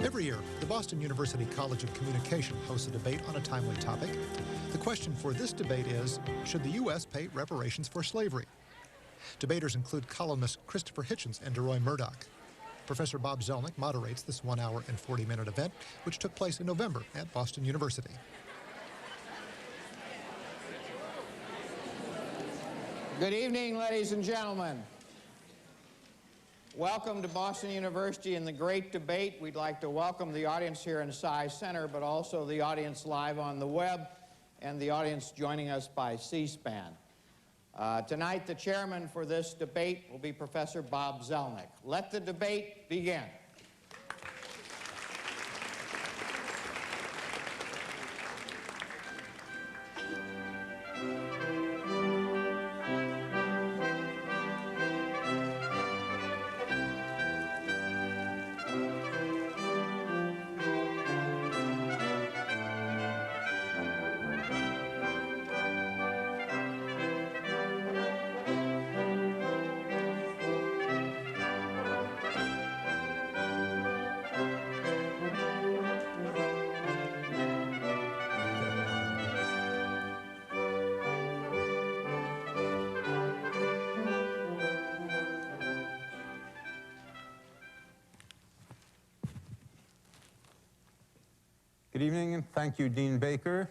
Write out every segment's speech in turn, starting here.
Every year, the Boston University College of Communication hosts a debate on a timely topic. The question for this debate is, should the U.S. pay reparations for slavery? Debaters include columnists Christopher Hitchens and DeRoy Murdoch. Professor Bob Zelnick moderates this 1 hour and 40-minute event, which took place in November at Boston University. Good evening, ladies and gentlemen. Welcome to Boston University and the great debate. We'd like to welcome the audience here in Cy Center, but also the audience live on the web and the audience joining us by C-SPAN. Tonight, the chairman for this debate will be Professor Bob Zelnick. Let the debate begin. Good evening, and thank you, Dean Baker,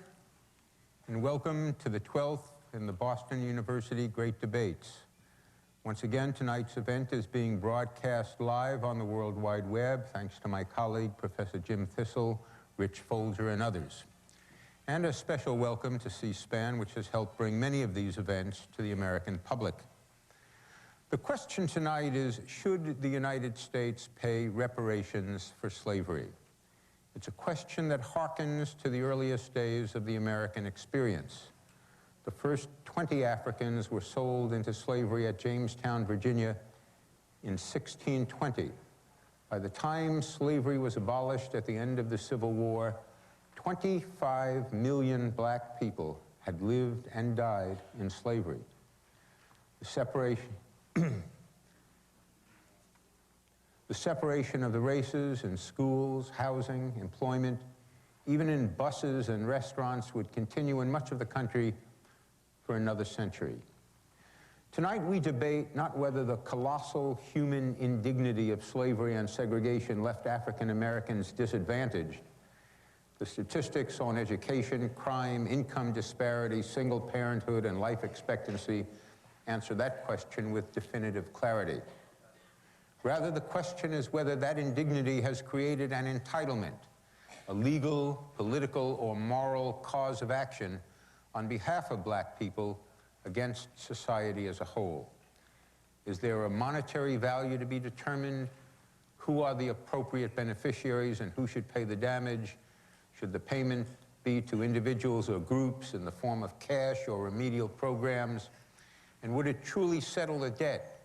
and welcome to the 12th in the Boston University Great Debates. Once again, tonight's event is being broadcast live on the World Wide Web, thanks to my colleague, Professor Jim Thistle, Rich Folger, and others. And a special welcome to C-SPAN, which has helped bring many of these events to the American public. The question tonight is, should the United States pay reparations for slavery? It's a question that harkens to the earliest days of the American experience. The first 20 Africans were sold into slavery at Jamestown, Virginia in 1620. By the time slavery was abolished at the end of the Civil War, 25 million black people had lived and died in slavery. The separation of the races in schools, housing, employment, even in buses and restaurants would continue in much of the country for another century. Tonight we debate not whether the colossal human indignity of slavery and segregation left African Americans disadvantaged. The statistics on education, crime, income disparity, single parenthood, and life expectancy answer that question with definitive clarity. Rather, the question is whether that indignity has created an entitlement, a legal, political, or moral cause of action on behalf of black people against society as a whole. Is there a monetary value to be determined? Who are the appropriate beneficiaries and who should pay the damage? Should the payment be to individuals or groups in the form of cash or remedial programs? And would it truly settle the debt,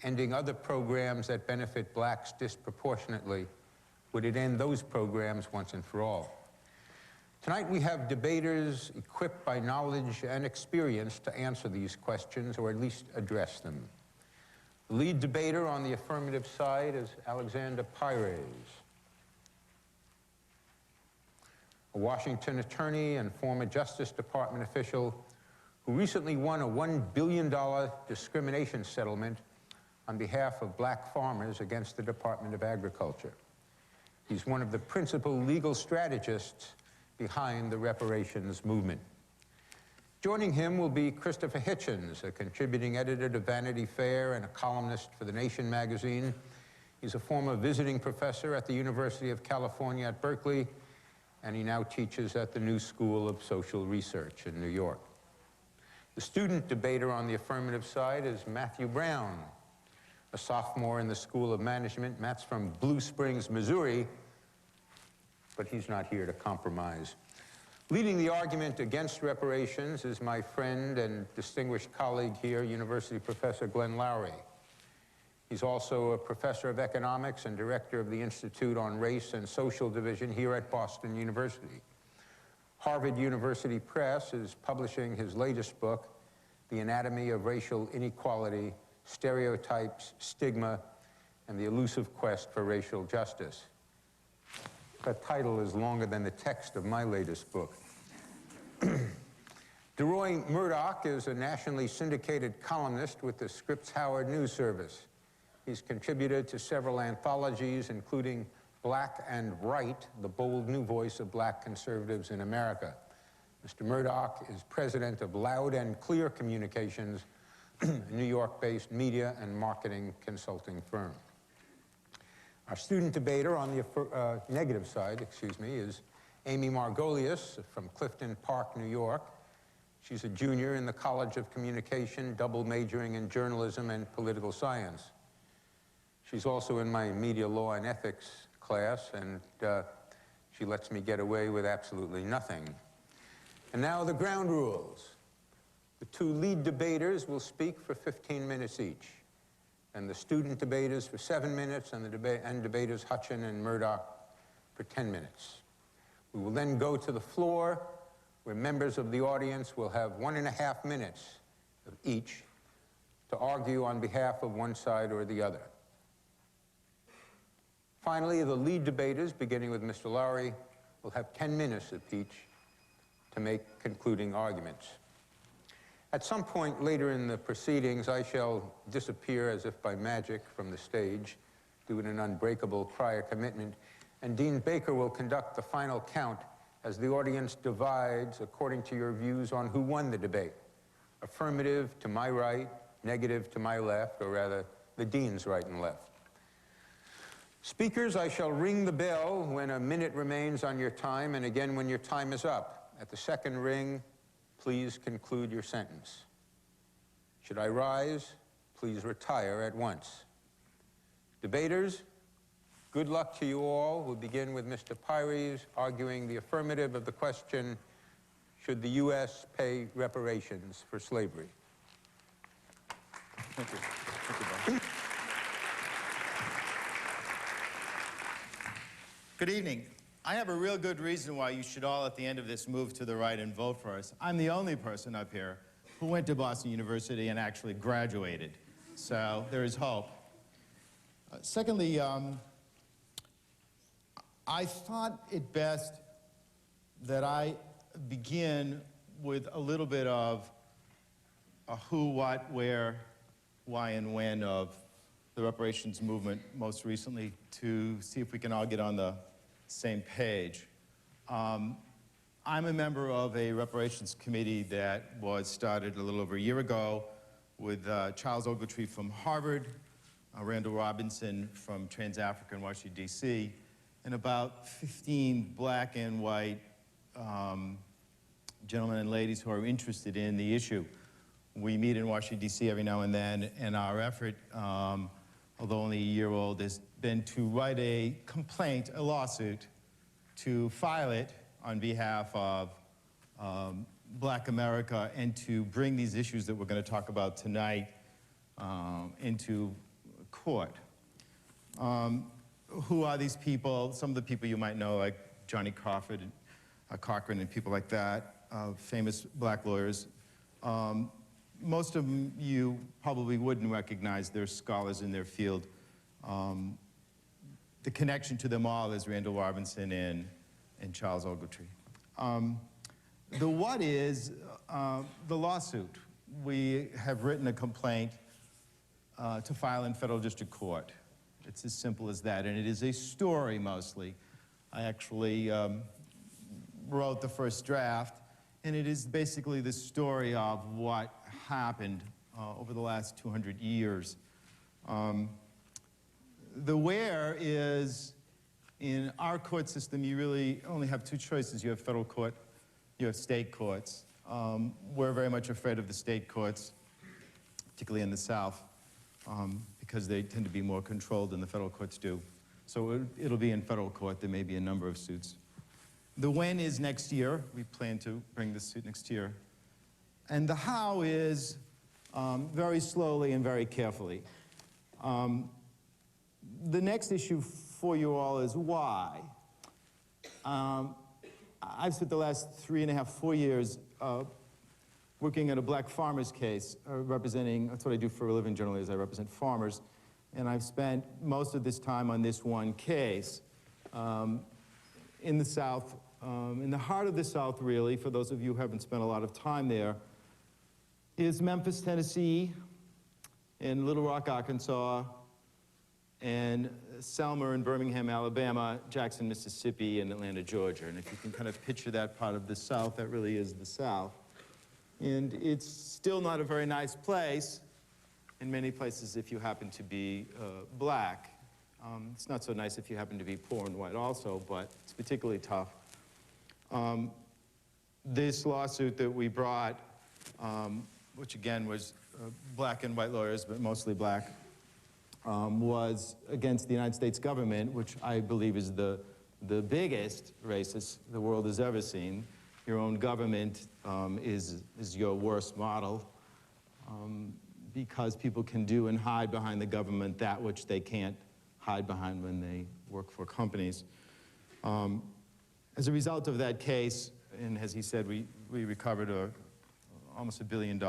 ending other programs that benefit blacks disproportionately? Would it end those programs once and for all? Tonight we have debaters equipped by knowledge and experience to answer these questions, or at least address them. The lead debater on the affirmative side is Alexander Pires, a Washington attorney and former Justice Department official who recently won a $1 billion discrimination settlement on behalf of black farmers against the Department of Agriculture. He's one of the principal legal strategists behind the reparations movement. Joining him will be Christopher Hitchens, a contributing editor to Vanity Fair and a columnist for The Nation magazine. He's a former visiting professor at the University of California at Berkeley, and he now teaches at the New School of Social Research in New York. The student debater on the affirmative side is Matthew Brown, a sophomore in the School of Management. Matt's from Blue Springs, Missouri, but he's not here to compromise. Leading the argument against reparations is my friend and distinguished colleague here, University Professor Glenn Loury. He's also a professor of economics and director of the Institute on Race and Social Division here at Boston University. Harvard University Press is publishing his latest book, The Anatomy of Racial Inequality, Stereotypes, Stigma, and the Elusive Quest for Racial Justice. That title is longer than the text of my latest book. DeRoy Murdoch is a nationally syndicated columnist with the Scripps Howard News Service. He's contributed to several anthologies, including Black and Right, the bold new voice of black conservatives in America. Mr. Murdoch is president of Loud and Clear Communications, a New York-based media and marketing consulting firm. Our student debater on the negative side, is Amy Margolius from Clifton Park, New York. She's a junior in the College of Communication, double majoring in journalism and political science. She's also in my media law and ethics class, and she lets me get away with absolutely nothing. And now the ground rules. The two lead debaters will speak for 15 minutes each, and the student debaters for 7 minutes, and debaters Hitchens and Murdoch for 10 minutes. We will then go to the floor, where members of the audience will have 1.5 minutes of each to argue on behalf of one side or the other. Finally, the lead debaters, beginning with Mr. Lowry, will have 10 minutes each to make concluding arguments. At some point later in the proceedings, I shall disappear as if by magic from the stage, due to an unbreakable prior commitment, and Dean Baker will conduct the final count as the audience divides according to your views on who won the debate. Affirmative to my right, negative to my left, or rather, the Dean's right and left. Speakers, I shall ring the bell when a minute remains on your time, and again when your time is up. At the second ring, please conclude your sentence. Should I rise, please retire at once. Debaters, good luck to you all. We'll begin with Mr. Pyries arguing the affirmative of the question, should the U.S. pay reparations for slavery? Thank you. Thank you, Bob. Good evening. I have a real good reason why you should all, at the end of this, move to the right and vote for us. I'm the only person up here who went to Boston University and actually graduated. So there is hope. Secondly, I thought it best that I begin with a little bit of a who, what, where, why, and when of the reparations movement most recently, to see if we can all get on the same page. I'm a member of a reparations committee that was started a little over a year ago with Charles Ogletree from Harvard, Randall Robinson from Trans-Africa in Washington, D.C., and about 15 black and white gentlemen and ladies who are interested in the issue. We meet in Washington, D.C. every now and then, and our effort, although only a year old, has been to write a complaint, a lawsuit, to file it on behalf of Black America and to bring these issues that we're going to talk about tonight into court. Who are these people? Some of the people you might know, like Johnny Crawford, Cochran, and people like that, famous black lawyers. Most of them you probably wouldn't recognize. They're scholars in their field. The connection to them all is Randall Robinson and Charles Ogletree. The what is the lawsuit. We have written a complaint to file in federal district court. It's as simple as that, and it is a story mostly. I actually wrote the first draft, and it is basically the story of what happened over the last 200 years. The where is, in our court system, you really only have two choices. You have federal court, you have state courts. We're very much afraid of the state courts, particularly in the South, because they tend to be more controlled than the federal courts do. So it'll be in federal court. There may be a number of suits. The when is next year. We plan to bring this suit next year. And the how is very slowly and very carefully. The next issue for you all is why. I've spent the last 3.5, 4 years working at a black farmers case, representing, that's what I do for a living generally, is I represent farmers. And I've spent most of this time on this one case. in the South, in the heart of the South, really, for those of you who haven't spent a lot of time there, is Memphis, Tennessee, and Little Rock, Arkansas, and Selma and Birmingham, Alabama, Jackson, Mississippi, and Atlanta, Georgia. And if you can kind of picture that part of the South, that really is the South. And it's still not a very nice place in many places if you happen to be black. It's not so nice if you happen to be poor and white also, but it's particularly tough. This lawsuit that we brought, which again was black and white lawyers, but mostly black, was against the United States government, which I believe is the biggest racist the world has ever seen. Your own government is your worst model, because people can do and hide behind the government that which they can't hide behind when they work for companies. As a result of that case, and as he said, we recovered almost $1 billion.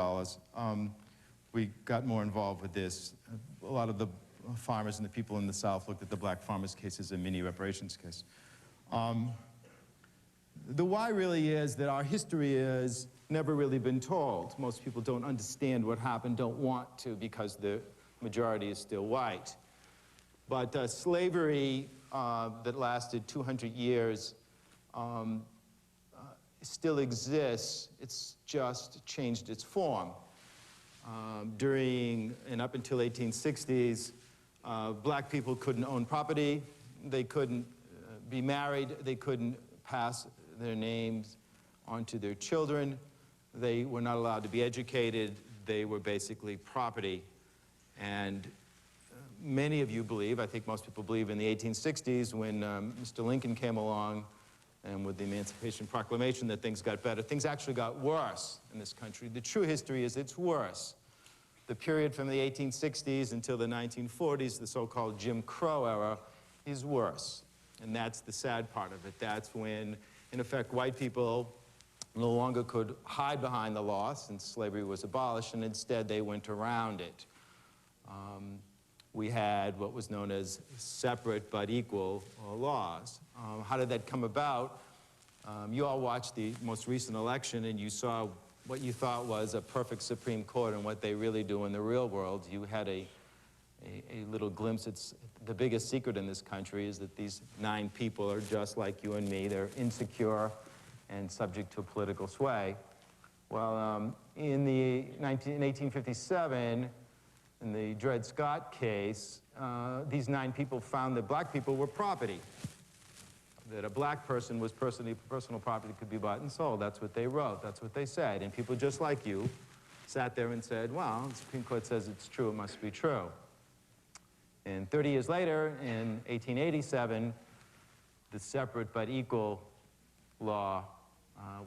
We got more involved with this. A lot of the farmers and the people in the South looked at the black farmers case as a mini reparations case. The why really is that our history has never really been told. Most people don't understand what happened, don't want to, because the majority is still white. But slavery that lasted 200 years still exists. It's just changed its form. During and up until 1860s, black people couldn't own property, they couldn't be married, they couldn't pass their names onto their children, they were not allowed to be educated, they were basically property. And many of you believe, I think most people believe, in the 1860s when Mr. Lincoln came along and with the Emancipation Proclamation that things got better. Things actually got worse in this country. The true history is it's worse. The period from the 1860s until the 1940s, the so-called Jim Crow era, is worse. And that's the sad part of it. That's when, in effect, white people no longer could hide behind the law since slavery was abolished, and instead they went around it. We had what was known as separate but equal laws. How did that come about? You all watched the most recent election and you saw what you thought was a perfect Supreme Court and what they really do in the real world. You had a little glimpse. It's the biggest secret in this country is that these 9 people are just like you and me. They're insecure and subject to political sway. Well, in 1857, in the Dred Scott case, these 9 people found that black people were property, that a black person was personal property, could be bought and sold. That's what they wrote. That's what they said. And people just like you sat there and said, well, the Supreme Court says it's true, it must be true. And 30 years later, in 1887, the separate but equal law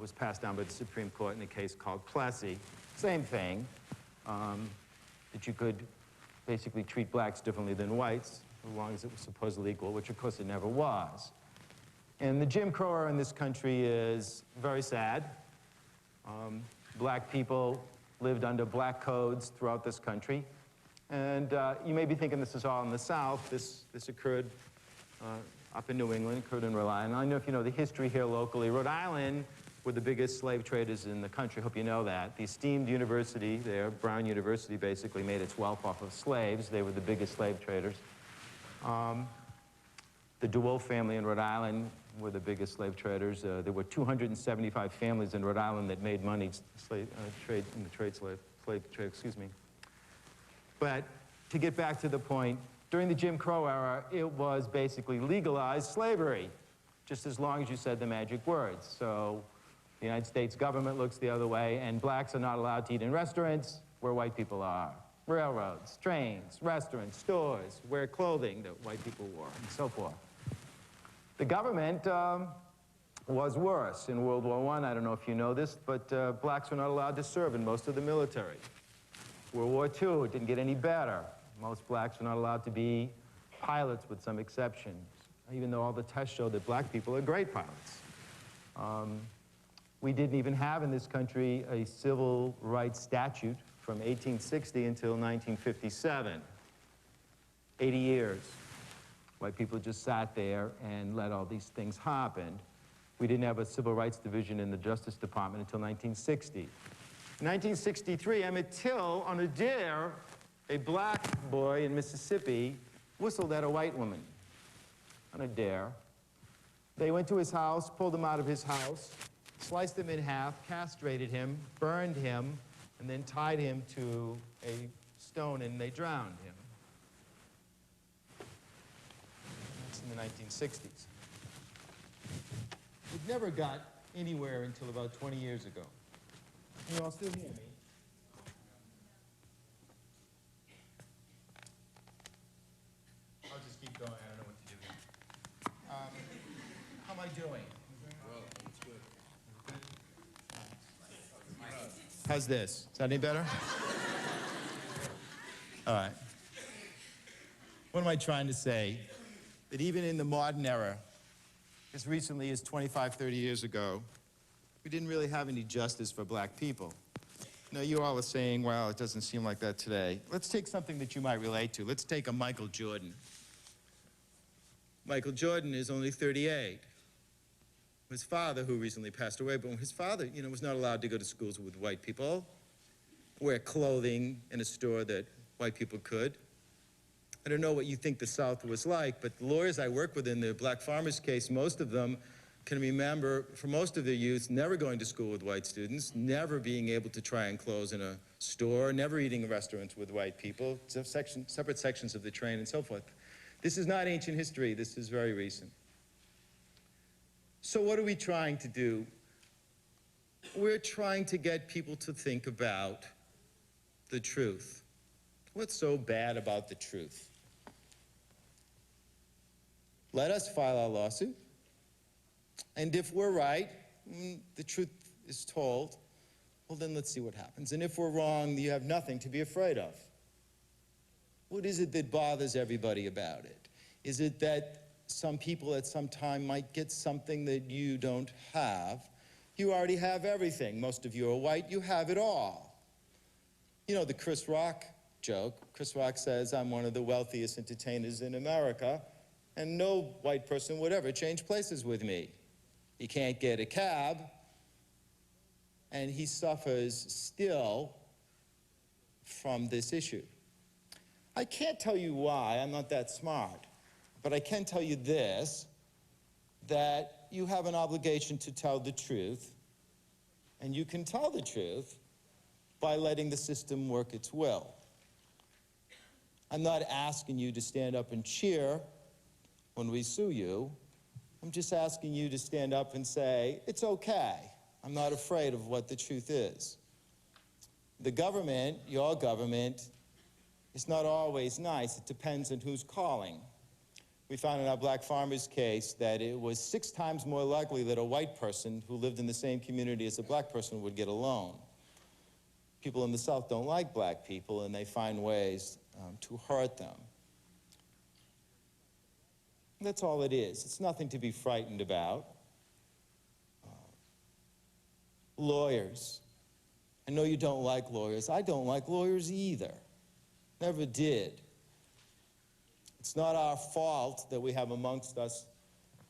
was passed down by the Supreme Court in a case called Plessy. Same thing. That you could basically treat blacks differently than whites, as long as it was supposedly equal, which of course it never was. And the Jim Crow era in this country is very sad. Black people lived under black codes throughout this country. And you may be thinking this is all in the South. This occurred up in New England, occurred in Rhode Island. I don't know if you know the history here locally. Rhode Island were the biggest slave traders in the country. I hope you know that. The esteemed university there, Brown University, basically made its wealth off of slaves. They were the biggest slave traders. The DeWolf family in Rhode Island were the biggest slave traders. There were 275 families in Rhode Island that made money in the slave trade, excuse me. But to get back to the point, during the Jim Crow era, it was basically legalized slavery, just as long as you said the magic words. So the United States government looks the other way, and blacks are not allowed to eat in restaurants where white people are. Railroads, trains, restaurants, stores, wear clothing that white people wore, and so forth. The government was worse in World War I. I don't know if you know this, but blacks were not allowed to serve in most of the military. World War II, it didn't get any better. Most blacks were not allowed to be pilots with some exceptions, even though all the tests show that black people are great pilots. We didn't even have in this country a civil rights statute from 1860 until 1957, 80 years. White people just sat there and let all these things happen. We didn't have a civil rights division in the Justice Department until 1960. In 1963, Emmett Till, on a dare, a black boy in Mississippi whistled at a white woman on a dare. They went to his house, pulled him out of his house, sliced him in half, castrated him, burned him, and then tied him to a stone, and they drowned him. That's in the 1960s. It never got anywhere until about 20 years ago. Can you all still hear me? I'll just keep going. I don't know what to do here. How am I doing? Well, it's good. How's this? Is that any better? All right. What am I trying to say? That even in the modern era, as recently as 25, 30 years ago, we didn't really have any justice for black people. Now, you all are saying, well, it doesn't seem like that today. Let's take something that you might relate to. Let's take a Michael Jordan. Michael Jordan is only 38. His father, who recently passed away, but his father, was not allowed to go to schools with white people, wear clothing in a store that white people could. I don't know what you think the South was like, but the lawyers I work with in the black farmers case, most of them can remember, for most of their youth, never going to school with white students, never being able to try on clothes in a store, never eating in restaurants with white people, separate sections of the train and so forth. This is not ancient history. This is very recent. So what are we trying to do? We're trying to get people to think about the truth. What's so bad about the truth? Let us file our lawsuit. And if we're right, the truth is told, well, then let's see what happens. And if we're wrong, you have nothing to be afraid of. What is it that bothers everybody about it? Is it that some people at some time might get something that you don't have? You already have everything. Most of you are white. You have it all. You know the Chris Rock joke. Chris Rock says, I'm one of the wealthiest entertainers in America, and no white person would ever change places with me. He can't get a cab, and he suffers still from this issue. I can't tell you why, I'm not that smart, but I can tell you this, that you have an obligation to tell the truth, and you can tell the truth by letting the system work its will. I'm not asking you to stand up and cheer when we sue you. I'm just asking you to stand up and say, it's okay. I'm not afraid of what the truth is. The government, your government, is not always nice. It depends on who's calling. We found in our black farmers case that it was 6 times more likely that a white person who lived in the same community as a black person would get a loan. People in the South don't like black people, and they find ways to hurt them. That's all it is. It's nothing to be frightened about. Lawyers. I know you don't like lawyers. I don't like lawyers either. Never did. It's not our fault that we have amongst us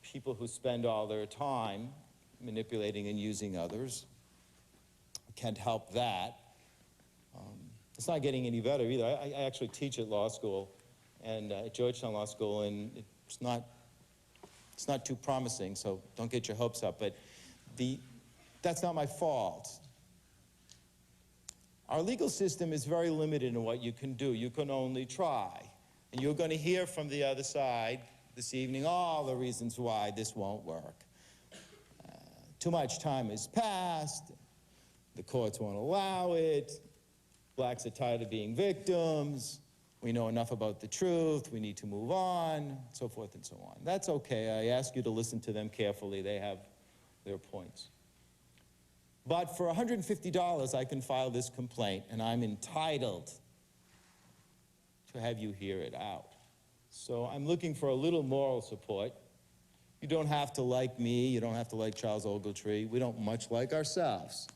people who spend all their time manipulating and using others. We can't help that. It's not getting any better either. I actually teach at law school, and at Georgetown Law School, and it's not too promising, so don't get your hopes up, but that's not my fault. Our legal system is very limited in what you can do. You can only try. And you're going to hear from the other side this evening all the reasons why this won't work. Too much time has passed. The courts won't allow it. Blacks are tired of being victims. We know enough about the truth. We need to move on, so forth and so on. That's okay. I ask you to listen to them carefully. They have their points. But for $150, I can file this complaint, and I'm entitled to have you hear it out. So I'm looking for a little moral support. You don't have to like me. You don't have to like Charles Ogletree. We don't much like ourselves.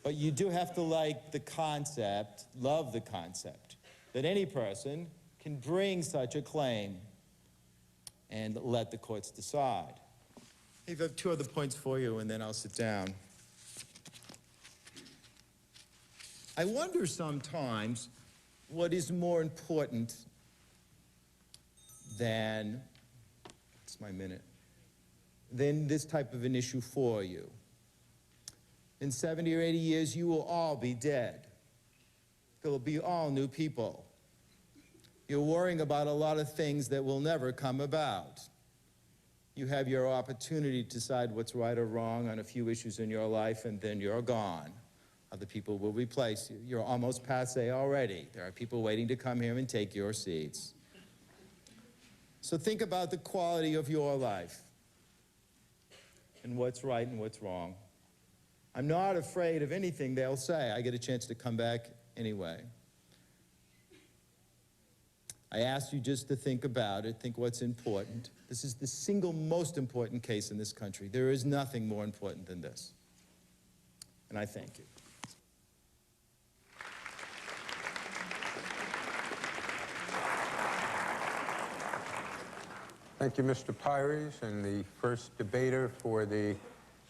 But you do have to like the concept, love the concept, that any person can bring such a claim and let the courts decide. I have 2 other points for you, and then I'll sit down. I wonder sometimes what is more important than, it's my minute, than this type of an issue for you. In 70 or 80 years, you will all be dead. There will be all new people. You're worrying about a lot of things that will never come about. You have your opportunity to decide what's right or wrong on a few issues in your life, and then you're gone. Other people will replace you. You're almost passé already. There are people waiting to come here and take your seats. So think about the quality of your life and what's right and what's wrong. I'm not afraid of anything they'll say. I get a chance to come back anyway. I ask you just to think about it, think what's important. This is the single most important case in this country. There is nothing more important than this. And I thank you. Thank you, Mr. Pyries. And the first debater for the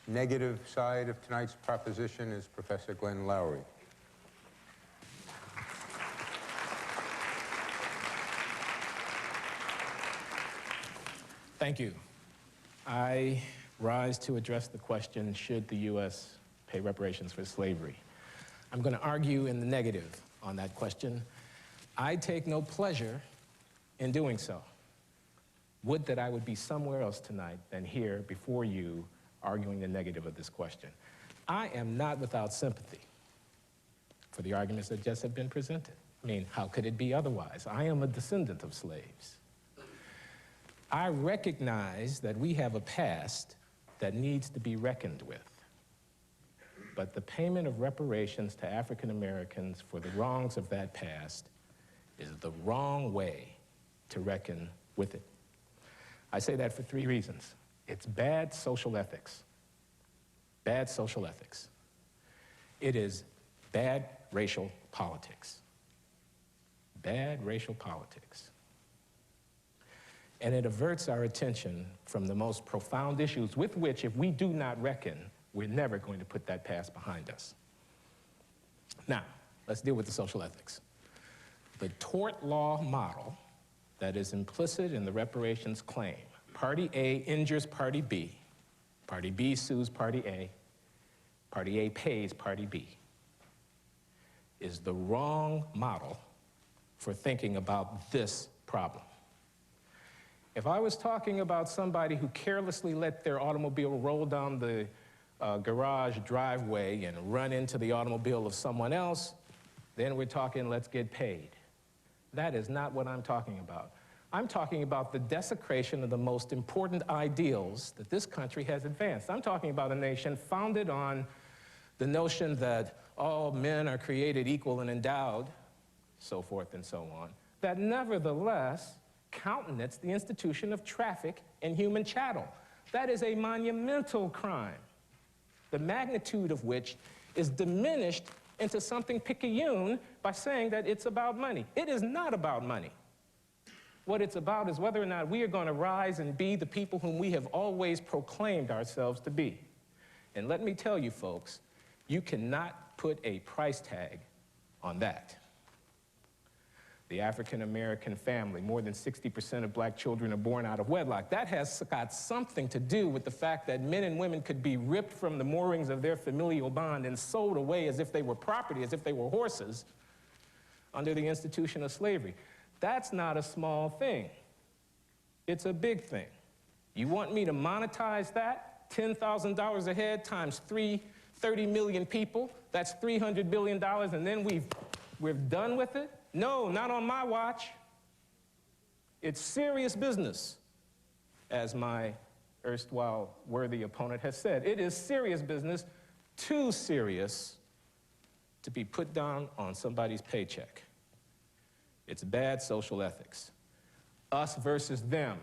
negative side of tonight's proposition is Professor Glenn Lowry. Thank you. I rise to address the question, should the U.S. pay reparations for slavery? I'm going to argue in the negative on that question. I take no pleasure in doing so. Would that I would be somewhere else tonight than here before you arguing the negative of this question. I am not without sympathy for the arguments that just have been presented. I mean, how could it be otherwise? I am a descendant of slaves. I recognize that we have a past that needs to be reckoned with. But the payment of reparations to African Americans for the wrongs of that past is the wrong way to reckon with it. I say that for 3 reasons. It's bad social ethics. Bad social ethics. It is bad racial politics. Bad racial politics. And it averts our attention from the most profound issues with which, if we do not reckon, we're never going to put that past behind us. Now, let's deal with the social ethics. The tort law model that is implicit in the reparations claim. Party A injures Party B. Party B sues Party A. Party A pays Party B. Is the wrong model for thinking about this problem. If I was talking about somebody who carelessly let their automobile roll down the garage driveway and run into the automobile of someone else, then we're talking let's get paid. That is not what I'm talking about. I'm talking about the desecration of the most important ideals that this country has advanced. I'm talking about a nation founded on the notion that all men are created equal and endowed, so forth and so on, that nevertheless countenance the institution of traffic in human chattel. That is a monumental crime, the magnitude of which is diminished into something picayune by saying that it's about money. It is not about money. What it's about is whether or not we are going to rise and be the people whom we have always proclaimed ourselves to be. And let me tell you, folks, you cannot put a price tag on that. The African-American family, more than 60% of black children are born out of wedlock. That has got something to do with the fact that men and women could be ripped from the moorings of their familial bond and sold away as if they were property, as if they were horses, under the institution of slavery. That's not a small thing. It's a big thing. You want me to monetize that? $10,000 a head times 30 million people, that's $300 billion, and then we're done with it? No, not on my watch. It's serious business, as my erstwhile worthy opponent has said. It is serious business, too serious to be put down on somebody's paycheck. It's bad social ethics. Us versus them.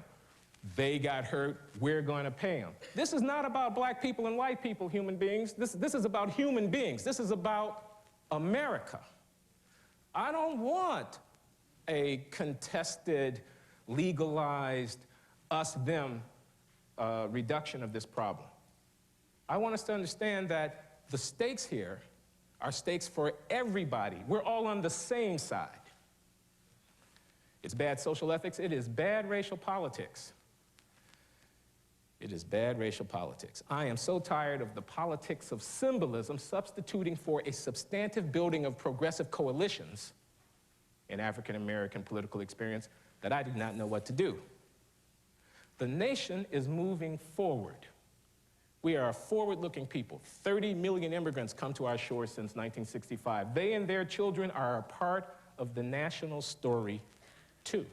They got hurt, we're going to pay them. This is not about black people and white people, human beings. This is about human beings. This is about America. I don't want a contested, legalized us-them reduction of this problem. I want us to understand that the stakes here are stakes for everybody. We're all on the same side. It's bad social ethics. It is bad racial politics. It is bad racial politics. I am so tired of the politics of symbolism substituting for a substantive building of progressive coalitions in African-American political experience that I do not know what to do. The nation is moving forward. We are a forward-looking people. 30 million immigrants come to our shores since 1965. They and their children are a part of the national story, too.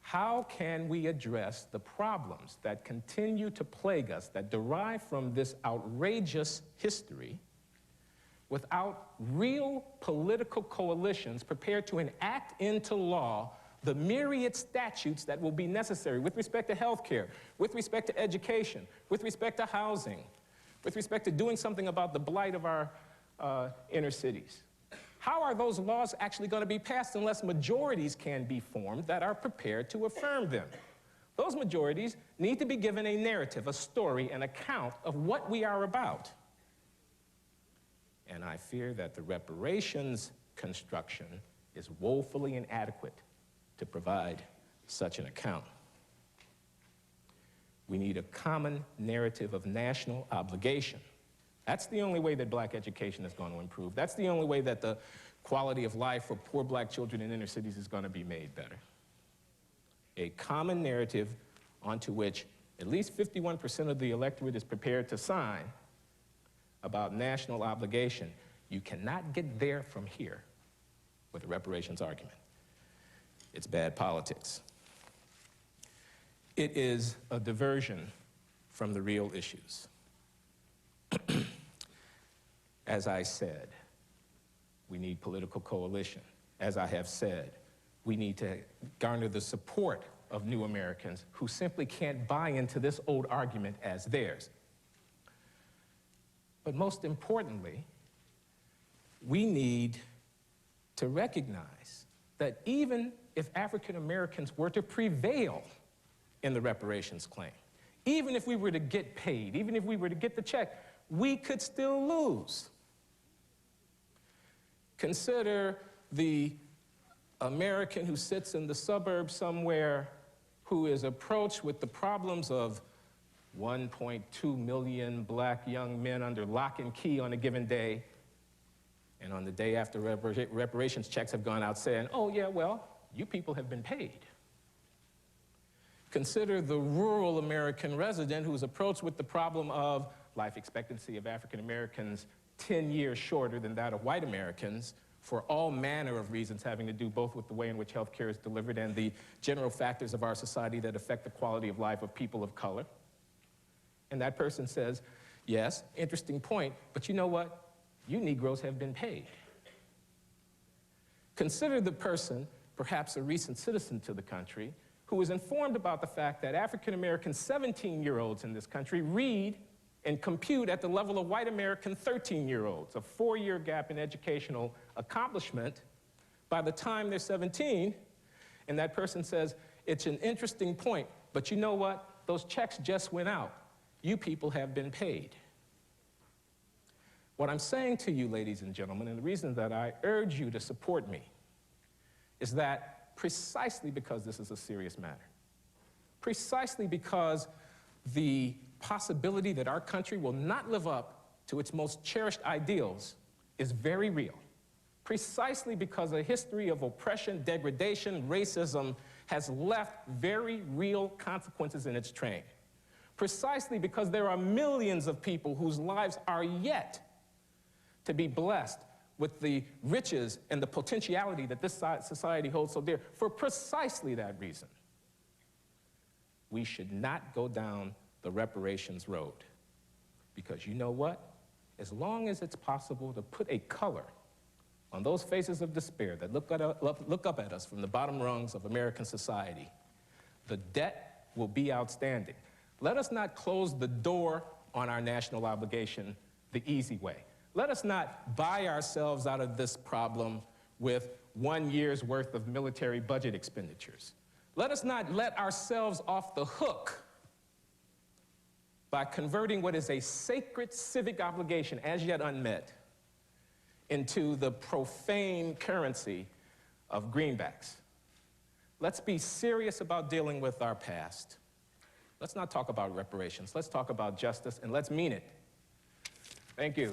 How can we address the problems that continue to plague us, that derive from this outrageous history, without real political coalitions prepared to enact into law the myriad statutes that will be necessary with respect to health care, with respect to education, with respect to housing, with respect to doing something about the blight of our inner cities? How are those laws actually going to be passed unless majorities can be formed that are prepared to affirm them? Those majorities need to be given a narrative, a story, an account of what we are about. And I fear that the reparations construction is woefully inadequate to provide such an account. We need a common narrative of national obligation. That's the only way that black education is going to improve. That's the only way that the quality of life for poor black children in inner cities is going to be made better. A common narrative onto which at least 51% of the electorate is prepared to sign about national obligation. You cannot get there from here with a reparations argument. It's bad politics. It is a diversion from the real issues. As I said, we need political coalition. As I have said, we need to garner the support of new Americans who simply can't buy into this old argument as theirs. But most importantly, we need to recognize that even if African Americans were to prevail in the reparations claim, even if we were to get paid, even if we were to get the check, we could still lose. Consider the American who sits in the suburbs somewhere who is approached with the problems of 1.2 million black young men under lock and key on a given day, and on the day after reparations checks have gone out saying, oh yeah, well, you people have been paid. Consider the rural American resident who's approached with the problem of life expectancy of African Americans 10 years shorter than that of white Americans for all manner of reasons having to do both with the way in which health care is delivered and the general factors of our society that affect the quality of life of people of color. And that person says, yes, interesting point, but you know what? You Negroes have been paid. Consider the person, perhaps a recent citizen to the country, who is informed about the fact that African American 17-year-olds in this country read and compute at the level of white American 13-year-olds, a 4-year gap in educational accomplishment by the time they're 17, and that person says, it's an interesting point, but you know what? Those checks just went out. You people have been paid. What I'm saying to you, ladies and gentlemen, and the reason that I urge you to support me, is that precisely because this is a serious matter, precisely because the possibility that our country will not live up to its most cherished ideals is very real. Precisely because a history of oppression, degradation, racism has left very real consequences in its train. Precisely because there are millions of people whose lives are yet to be blessed with the riches and the potentiality that this society holds so dear. For precisely that reason, we should not go down the reparations road. Because you know what? As long as it's possible to put a color on those faces of despair that look up at us from the bottom rungs of American society, the debt will be outstanding. Let us not close the door on our national obligation the easy way. Let us not buy ourselves out of this problem with 1 year's worth of military budget expenditures. Let us not let ourselves off the hook by converting what is a sacred civic obligation, as yet unmet, into the profane currency of greenbacks. Let's be serious about dealing with our past. Let's not talk about reparations. Let's talk about justice, and let's mean it. Thank you.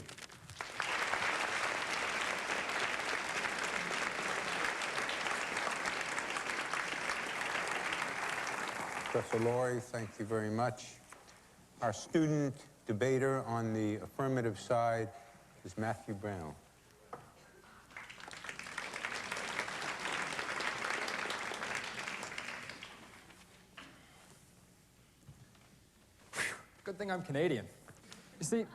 Professor Laurie, thank you very much. Our student debater on the affirmative side is Matthew Brown. Good thing I'm Canadian. You see,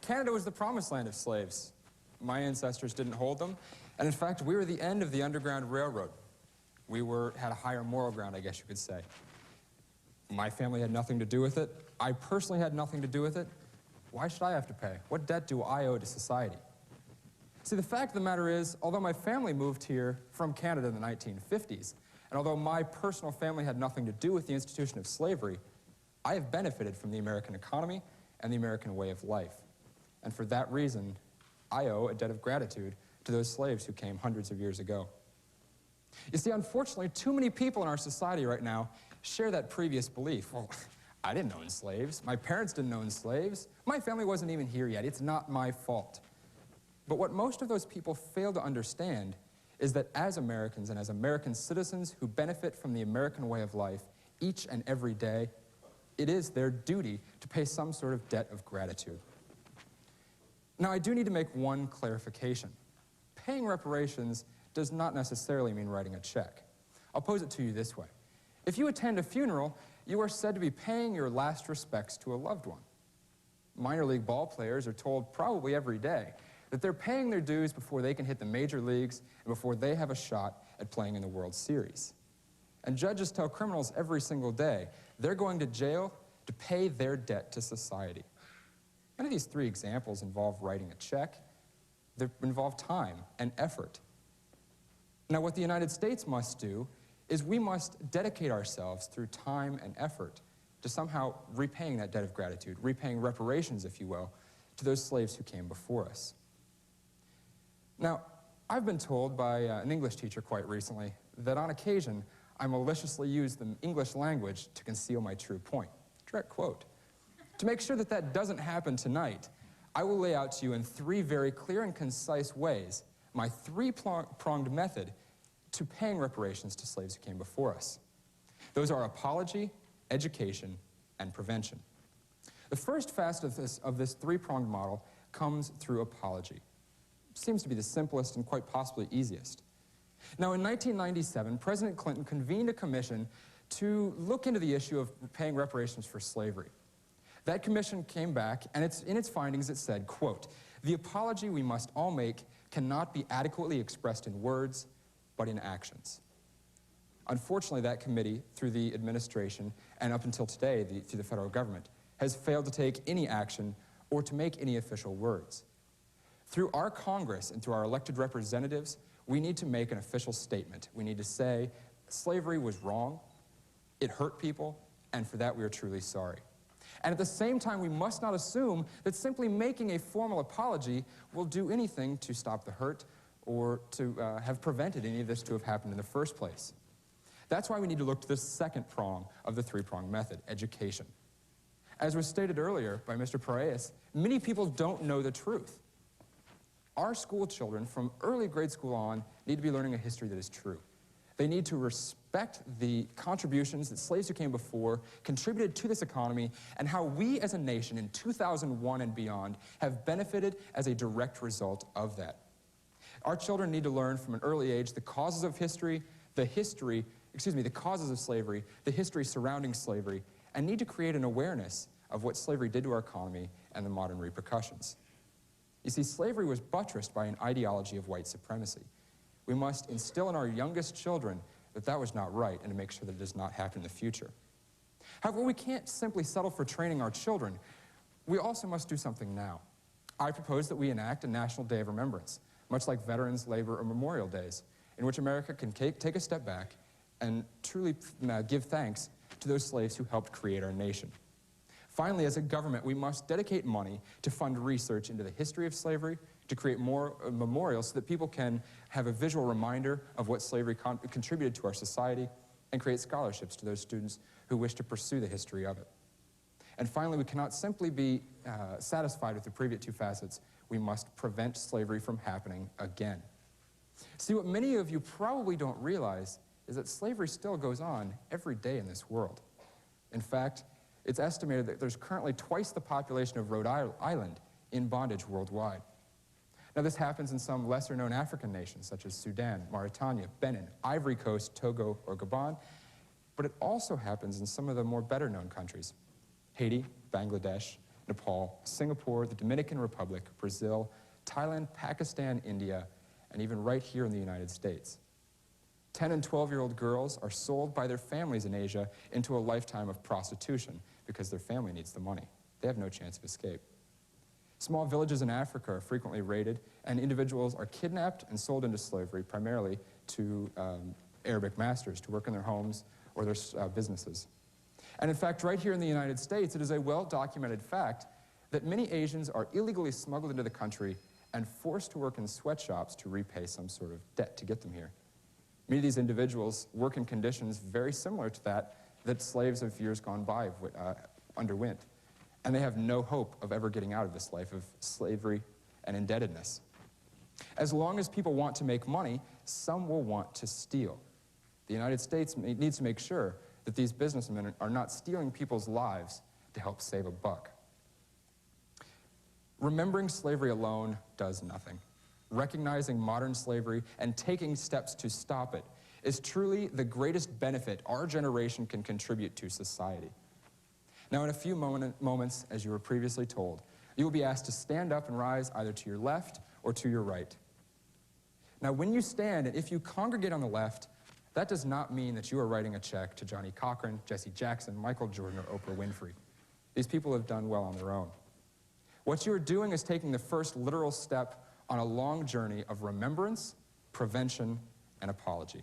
Canada was the promised land of slaves. My ancestors didn't hold them, and in fact, we were the end of the Underground Railroad. We had a higher moral ground, I guess you could say. My family had nothing to do with it. I personally had nothing to do with it. Why should I have to pay? What debt do I owe to society? See, the fact of the matter is, although my family moved here from Canada in the 1950s, and although my personal family had nothing to do with the institution of slavery, I have benefited from the American economy and the American way of life. And for that reason, I owe a debt of gratitude to those slaves who came hundreds of years ago. You see, unfortunately, too many people in our society right now share that previous belief. Well, I didn't own slaves. My parents didn't own slaves. My family wasn't even here yet. It's not my fault. But what most of those people fail to understand is that as Americans and as American citizens who benefit from the American way of life each and every day, it is their duty to pay some sort of debt of gratitude. Now, I do need to make one clarification. Paying reparations does not necessarily mean writing a check. I'll pose it to you this way. If you attend a funeral, you are said to be paying your last respects to a loved one. Minor league ball players are told probably every day that they're paying their dues before they can hit the major leagues and before they have a shot at playing in the World Series. And judges tell criminals every single day they're going to jail to pay their debt to society. None of these three examples involve writing a check. They involve time and effort. Now, what the United States must do is we must dedicate ourselves through time and effort to somehow repaying that debt of gratitude, repaying reparations, if you will, to those slaves who came before us. Now, I've been told by an English teacher quite recently that on occasion, I maliciously use the English language to conceal my true point. Direct quote. To make sure that that doesn't happen tonight, I will lay out to you in three very clear and concise ways my three-pronged method to paying reparations to slaves who came before us. Those are apology, education, and prevention. The first facet of this three-pronged model comes through apology. It seems to be the simplest and quite possibly easiest. Now, in 1997, President Clinton convened a commission to look into the issue of paying reparations for slavery. That commission came back, and in its findings it said, quote, "The apology we must all make cannot be adequately expressed in words, but in actions." Unfortunately, that committee, through the administration, and up until today, through the federal government, has failed to take any action or to make any official words. Through our Congress and through our elected representatives, we need to make an official statement. We need to say, slavery was wrong, it hurt people, and for that we are truly sorry. And at the same time, we must not assume that simply making a formal apology will do anything to stop the hurt or to have prevented any of this to have happened in the first place. That's why we need to look to the second prong of the three-pronged method, education. As was stated earlier by Mr. Paredes, many people don't know the truth. Our school children, from early grade school on, need to be learning a history that is true. They need to respect the contributions that slaves who came before contributed to this economy and how we as a nation in 2001 and beyond have benefited as a direct result of that. Our children need to learn from an early age the causes of history, the causes of slavery, the history surrounding slavery, and need to create an awareness of what slavery did to our economy and the modern repercussions. You see, slavery was buttressed by an ideology of white supremacy. We must instill in our youngest children that that was not right and to make sure that it does not happen in the future. However, we can't simply settle for training our children. We also must do something now. I propose that we enact a National Day of Remembrance, much like Veterans, Labor, or Memorial Days, in which America can take a step back and truly give thanks to those slaves who helped create our nation. Finally, as a government, we must dedicate money to fund research into the history of slavery, to create more memorials so that people can have a visual reminder of what slavery contributed to our society, and create scholarships to those students who wish to pursue the history of it. And finally, we cannot simply be satisfied with the previous two facets. We must prevent slavery from happening again. See, what many of you probably don't realize is that slavery still goes on every day in this world. In fact, it's estimated that there's currently twice the population of Rhode Island in bondage worldwide. Now, this happens in some lesser-known African nations, such as Sudan, Mauritania, Benin, Ivory Coast, Togo, or Gabon, but it also happens in some of the more better-known countries: Haiti, Bangladesh, Nepal, Singapore, the Dominican Republic, Brazil, Thailand, Pakistan, India, and even right here in the United States. 10 and 12-year-old girls are sold by their families in Asia into a lifetime of prostitution because their family needs the money. They have no chance of escape. Small villages in Africa are frequently raided, and individuals are kidnapped and sold into slavery, primarily to Arabic masters to work in their homes or their businesses. And in fact, right here in the United States, it is a well-documented fact that many Asians are illegally smuggled into the country and forced to work in sweatshops to repay some sort of debt to get them here. Many of these individuals work in conditions very similar to that slaves of years gone by underwent. And they have no hope of ever getting out of this life of slavery and indebtedness. As long as people want to make money, some will want to steal. The United States needs to make sure that these businessmen are not stealing people's lives to help save a buck. Remembering slavery alone does nothing. Recognizing modern slavery and taking steps to stop it is truly the greatest benefit our generation can contribute to society. Now, in a few moments, as you were previously told, you will be asked to stand up and rise either to your left or to your right. Now, when you stand, and if you congregate on the left, that does not mean that you are writing a check to Johnny Cochran, Jesse Jackson, Michael Jordan, or Oprah Winfrey. These people have done well on their own. What you are doing is taking the first literal step on a long journey of remembrance, prevention, and apology.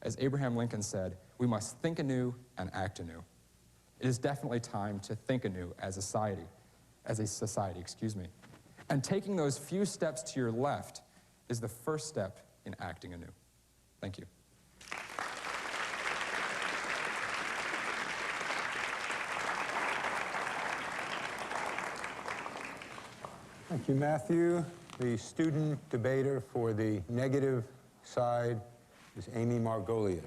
As Abraham Lincoln said, we must think anew and act anew. It is definitely time to think anew as a society, And taking those few steps to your left is the first step in acting anew. Thank you. Thank you, Matthew. The student debater for the negative side is Amy Margolius.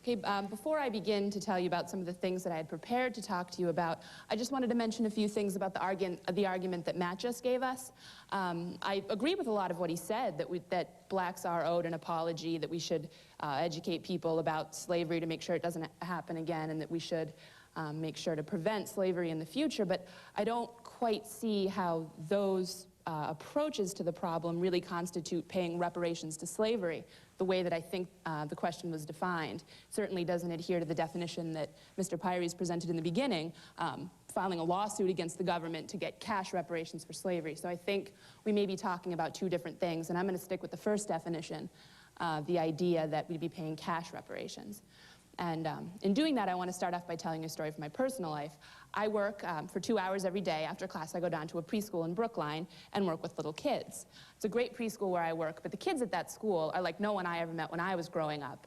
Okay, before I begin to tell you about some of the things that I had prepared to talk to you about, I just wanted to mention a few things about the argument that Matt just gave us. I agree with a lot of what he said, that blacks are owed an apology, that we should educate people about slavery to make sure it doesn't happen again, and that we should make sure to prevent slavery in the future. But I don't quite see how those approaches to the problem really constitute paying reparations to slavery, the way that I think the question was defined. Certainly doesn't adhere to the definition that Mr. Pyries presented in the beginning, filing a lawsuit against the government to get cash reparations for slavery. So I think we may be talking about two different things, and I'm going to stick with the first definition, the idea that we'd be paying cash reparations. And in doing that, I want to start off by telling you a story from my personal life. I work for 2 hours every day. After class, I go down to a preschool in Brookline and work with little kids. It's a great preschool where I work, but the kids at that school are like no one I ever met when I was growing up.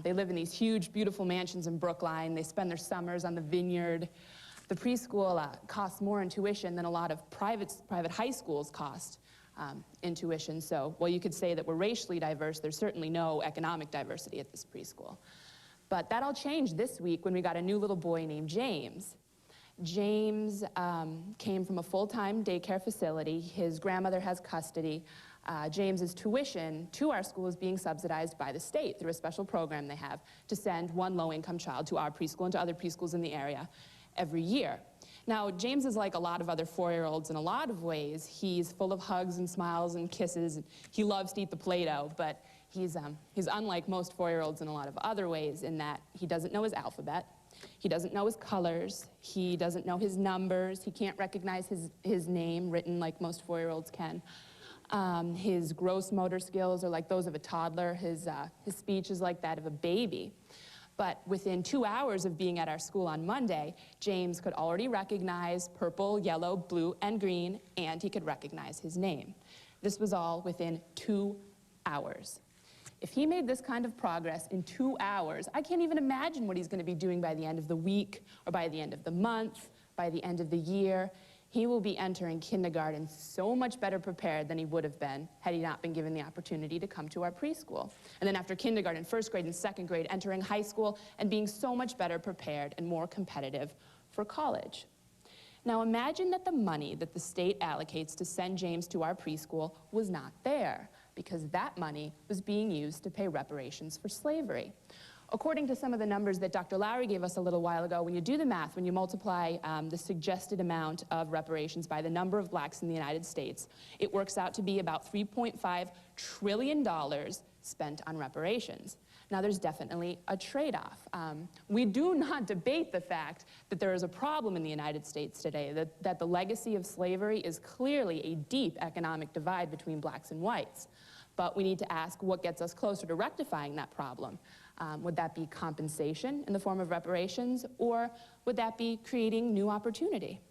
They live in these huge, beautiful mansions in Brookline. They spend their summers on the vineyard. The preschool costs more in tuition than a lot of private high schools cost in tuition. So while you could say that we're racially diverse, there's certainly no economic diversity at this preschool. But that all changed this week when we got a new little boy named James. James came from a full-time daycare facility. His grandmother has custody. James's tuition to our school is being subsidized by the state through a special program they have to send one low-income child to our preschool and to other preschools in the area every year. Now, James is like a lot of other 4-year-olds in a lot of ways. He's full of hugs and smiles and kisses. He loves to eat the Play-Doh, but he's unlike most 4-year-olds in a lot of other ways in that he doesn't know his alphabet. He doesn't know his colors. He doesn't know his numbers. He can't recognize his name written like most 4-year-olds can. His gross motor skills are like those of a toddler. His speech is like that of a baby. But within 2 hours of being at our school on Monday, James could already recognize purple, yellow, blue, and green, and he could recognize his name. This was all within 2 hours. If he made this kind of progress in 2 hours, I can't even imagine what he's going to be doing by the end of the week, or by the end of the month, by the end of the year. He will be entering kindergarten so much better prepared than he would have been had he not been given the opportunity to come to our preschool. And then after kindergarten, first grade, and second grade, entering high school and being so much better prepared and more competitive for college. Now imagine that the money that the state allocates to send James to our preschool was not there, because that money was being used to pay reparations for slavery. According to some of the numbers that Dr. Lowry gave us a little while ago, when you do the math, when you multiply the suggested amount of reparations by the number of blacks in the United States, it works out to be about $3.5 trillion spent on reparations. Now, there's definitely a trade-off. We do not debate the fact that there is a problem in the United States today, that the legacy of slavery is clearly a deep economic divide between blacks and whites. But we need to ask what gets us closer to rectifying that problem. Would that be compensation in the form of reparations, or would that be creating new opportunity?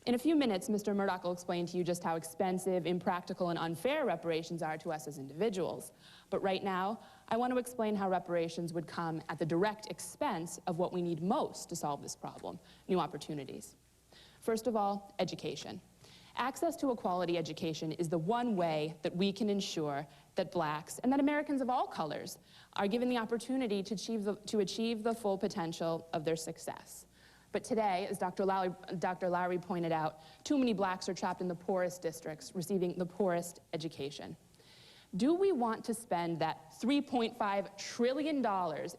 In a few minutes, Mr. Murdoch will explain to you just how expensive, impractical, and unfair reparations are to us as individuals. But right now, I want to explain how reparations would come at the direct expense of what we need most to solve this problem: new opportunities. First of all, education. Access to a quality education is the one way that we can ensure that blacks, and that Americans of all colors, are given the opportunity to achieve the full potential of their success. But today, as Dr. Lowry pointed out, too many blacks are trapped in the poorest districts, receiving the poorest education. Do we want to spend that $3.5 trillion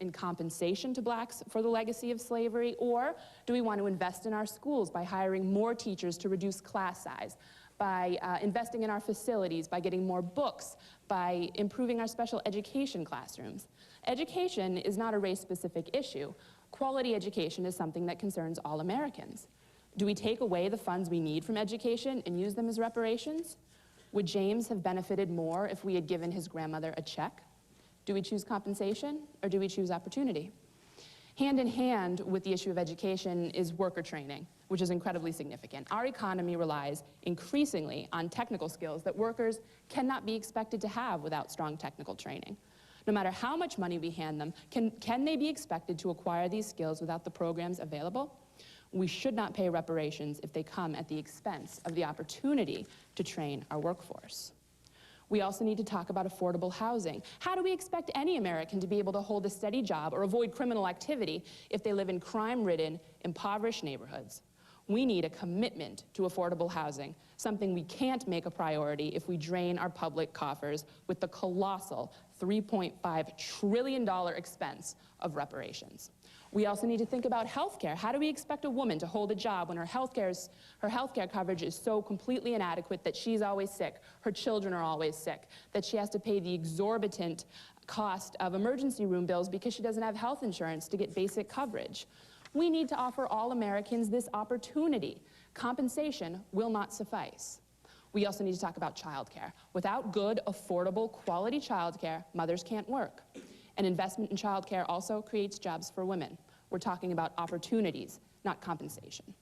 in compensation to blacks for the legacy of slavery, or do we want to invest in our schools by hiring more teachers to reduce class size, by investing in our facilities, by getting more books, by improving our special education classrooms? Education is not a race-specific issue. Quality education is something that concerns all Americans. Do we take away the funds we need from education and use them as reparations? Would James have benefited more if we had given his grandmother a check? Do we choose compensation, or do we choose opportunity? Hand in hand with the issue of education is worker training, which is incredibly significant. Our economy relies increasingly on technical skills that workers cannot be expected to have without strong technical training. No matter how much money we hand them, can they be expected to acquire these skills without the programs available? We should not pay reparations if they come at the expense of the opportunity to train our workforce. We also need to talk about affordable housing. How do we expect any American to be able to hold a steady job or avoid criminal activity if they live in crime-ridden, impoverished neighborhoods? We need a commitment to affordable housing, something we can't make a priority if we drain our public coffers with the colossal $3.5 trillion expense of reparations. We also need to think about health care. How do we expect a woman to hold a job when her health care coverage is so completely inadequate that she's always sick, her children are always sick, that she has to pay the exorbitant cost of emergency room bills because she doesn't have health insurance to get basic coverage? We need to offer all Americans this opportunity. Compensation will not suffice. We also need to talk about childcare. Without good, affordable, quality childcare, mothers can't work. And investment in childcare also creates jobs for women. We're talking about opportunities, not compensation.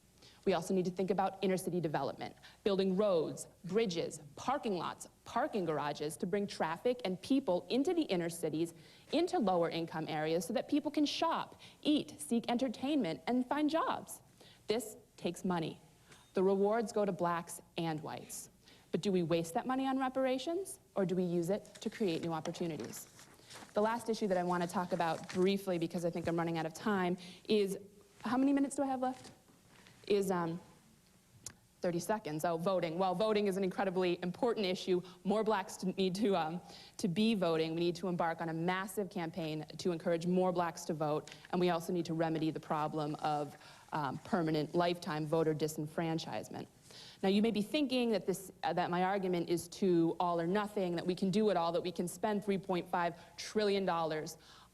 We also need to think about inner city development, building roads, bridges, parking lots, parking garages to bring traffic and people into the inner cities, into lower income areas so that people can shop, eat, seek entertainment, and find jobs. This takes money. The rewards go to blacks and whites. But do we waste that money on reparations, or do we use it to create new opportunities? The last issue that I want to talk about briefly, because I think I'm running out of time, is, how many minutes do I have left? Is 30 seconds. Oh, voting. Well, voting is an incredibly important issue. More blacks need to be voting. We need to embark on a massive campaign to encourage more blacks to vote, and we also need to remedy the problem of permanent lifetime voter disenfranchisement. Now, you may be thinking that that my argument is to all or nothing, that we can do it all, that we can spend $3.5 trillion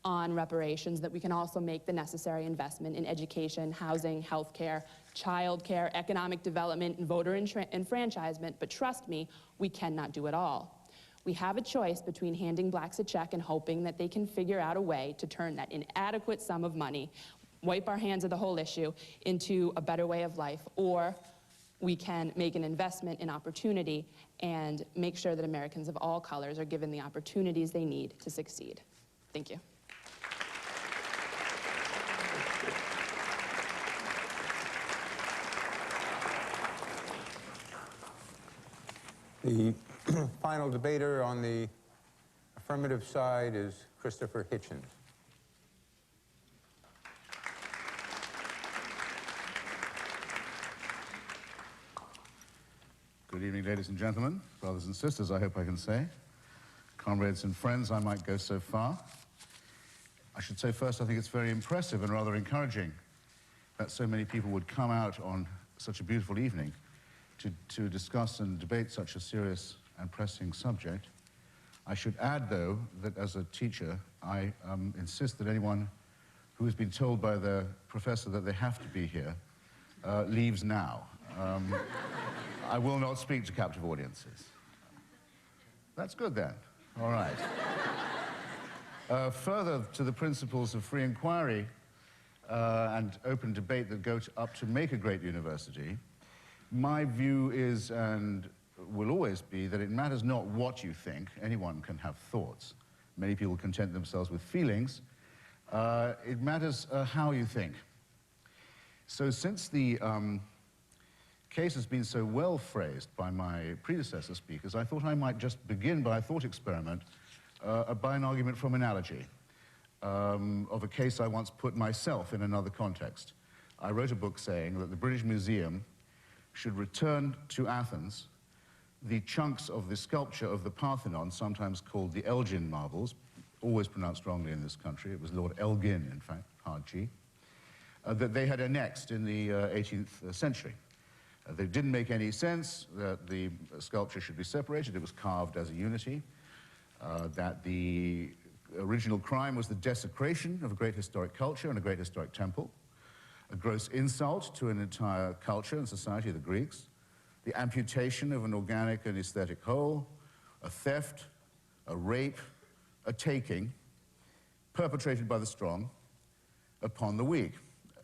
on reparations, that we can also make the necessary investment in education, housing, healthcare, childcare, economic development, and voter enfranchisement. But trust me, we cannot do it all. We have a choice between handing blacks a check and hoping that they can figure out a way to turn that inadequate sum of money, wipe our hands of the whole issue, into a better way of life, or we can make an investment in opportunity and make sure that Americans of all colors are given the opportunities they need to succeed. Thank you. The final debater on the affirmative side is Christopher Hitchens. Good evening, ladies and gentlemen, brothers and sisters, I hope I can say. Comrades and friends, I might go so far. I should say first, I think it's very impressive and rather encouraging that so many people would come out on such a beautiful evening to discuss and debate such a serious and pressing subject. I should add, though, that as a teacher, I insist that anyone who has been told by their professor that they have to be here leaves now. I will not speak to captive audiences. That's good, then. All right. Further to the principles of free inquiry and open debate that go up to make a great university, my view is, and will always be, that it matters not what you think. Anyone can have thoughts. Many people content themselves with feelings. It matters how you think. So since the case has been so well phrased by my predecessor speakers, I thought I might just begin by a thought experiment by an argument from analogy of a case I once put myself in another context. I wrote a book saying that the British Museum should return to Athens the chunks of the sculpture of the Parthenon, sometimes called the Elgin marbles, always pronounced wrongly in this country. It was Lord Elgin, in fact, hard G, that they had annexed in the 18th century. They didn't make any sense that the sculpture should be separated. It was carved as a unity. That the original crime was the desecration of a great historic culture and a great historic temple, a gross insult to an entire culture and society of the Greeks, the amputation of an organic and aesthetic whole, a theft, a rape, a taking, perpetrated by the strong upon the weak.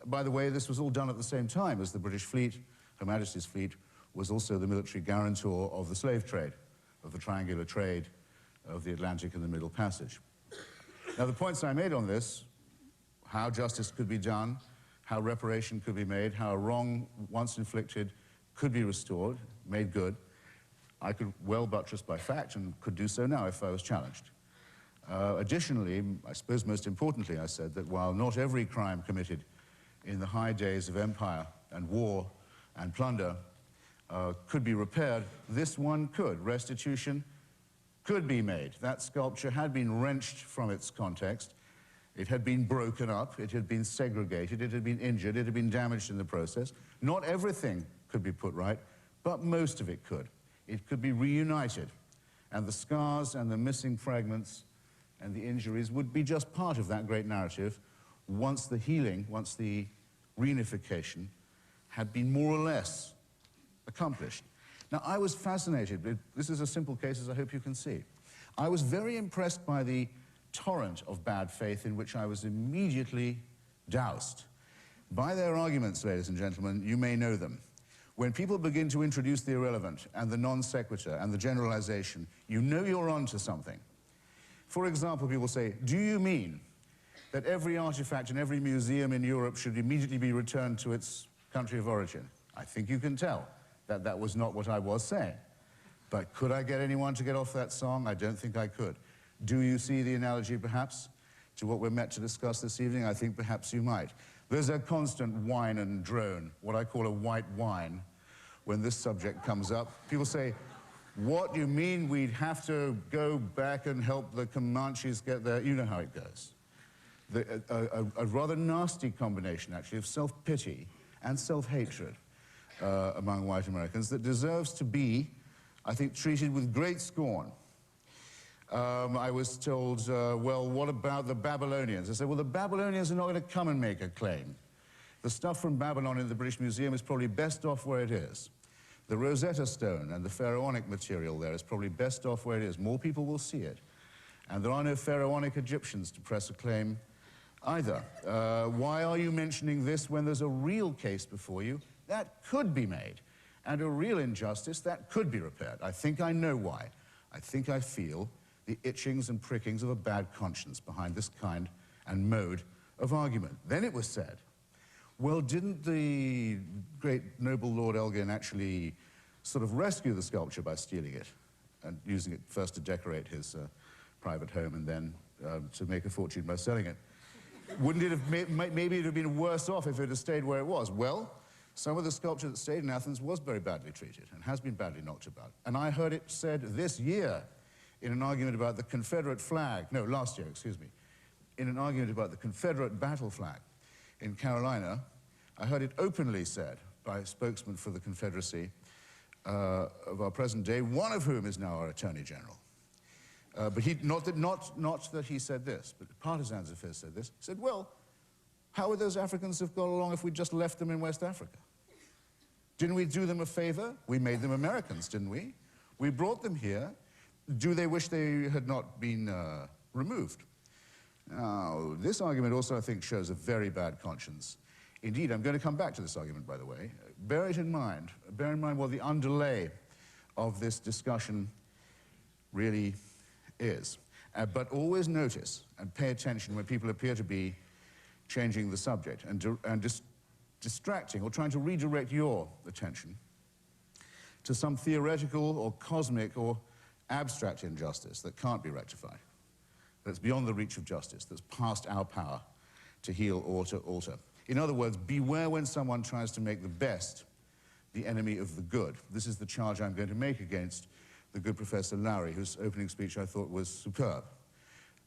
By the way, this was all done at the same time as the British fleet, Her Majesty's fleet, was also the military guarantor of the slave trade, of the triangular trade of the Atlantic and the Middle Passage. Now, the points I made on this, how justice could be done, how reparation could be made, how a wrong once inflicted could be restored, made good, I could well buttress by fact and could do so now if I was challenged. Additionally, I suppose most importantly, I said that while not every crime committed in the high days of empire and war and plunder could be repaired, this one could. Restitution could be made. That sculpture had been wrenched from its context. It had been broken up. It had been segregated. It had been injured. It had been damaged in the process. Not everything could be put right, but most of it could. It could be reunited. And the scars and the missing fragments and the injuries would be just part of that great narrative once the healing, once the reunification had been more or less accomplished. Now, I was fascinated. This is a simple case, as I hope you can see. I was very impressed by the torrent of bad faith in which I was immediately doused. By their arguments, ladies and gentlemen, you may know them. When people begin to introduce the irrelevant and the non sequitur and the generalization, you know you're onto something. For example, people say, do you mean that every artifact in every museum in Europe should immediately be returned to its country of origin? I think you can tell that that was not what I was saying. But could I get anyone to get off that song? I don't think I could. Do you see the analogy, perhaps, to what we're meant to discuss this evening? I think perhaps you might. There's a constant whine and drone, what I call a white whine, when this subject comes up. People say, what do you mean we'd have to go back and help the Comanches get there? You know how it goes. A rather nasty combination, actually, of self-pity and self-hatred among white Americans that deserves to be, I think, treated with great scorn. I was told, well, what about the Babylonians? I said, well, the Babylonians are not going to come and make a claim. The stuff from Babylon in the British Museum is probably best off where it is. The Rosetta Stone and the pharaonic material there is probably best off where it is. More people will see it. And there are no pharaonic Egyptians to press a claim either. Why are you mentioning this when there's a real case before you that could be made, and a real injustice that could be repaired? I think I know why. I think I feel the itchings and prickings of a bad conscience behind this kind and mode of argument. Then it was said, well, didn't the great noble Lord Elgin actually sort of rescue the sculpture by stealing it and using it first to decorate his private home and then to make a fortune by selling it? Wouldn't it have, maybe it would have been worse off if it had stayed where it was? Well, some of the sculpture that stayed in Athens was very badly treated and has been badly knocked about. And I heard it said this year in an argument about the Confederate flag, no, last year, excuse me, in an argument about the Confederate battle flag in Carolina. I heard it openly said by a spokesman for the Confederacy of our present day, one of whom is now our Attorney General. But not that he said this, but partisans of his said this. He said, well, how would those Africans have got along if we just left them in West Africa? Didn't we do them a favor? We made them Americans, didn't we? We brought them here. Do they wish they had not been removed? Now, this argument also, I think, shows a very bad conscience. Indeed, I'm going to come back to this argument, by the way. Bear it in mind. Bear in mind what the underlay of this discussion really is. But always notice and pay attention when people appear to be changing the subject and distracting or trying to redirect your attention to some theoretical or cosmic or abstract injustice that can't be rectified, that's beyond the reach of justice, that's past our power to heal or to alter. In other words, beware when someone tries to make the best the enemy of the good. This is the charge I'm going to make against the good Professor Lowry, whose opening speech I thought was superb.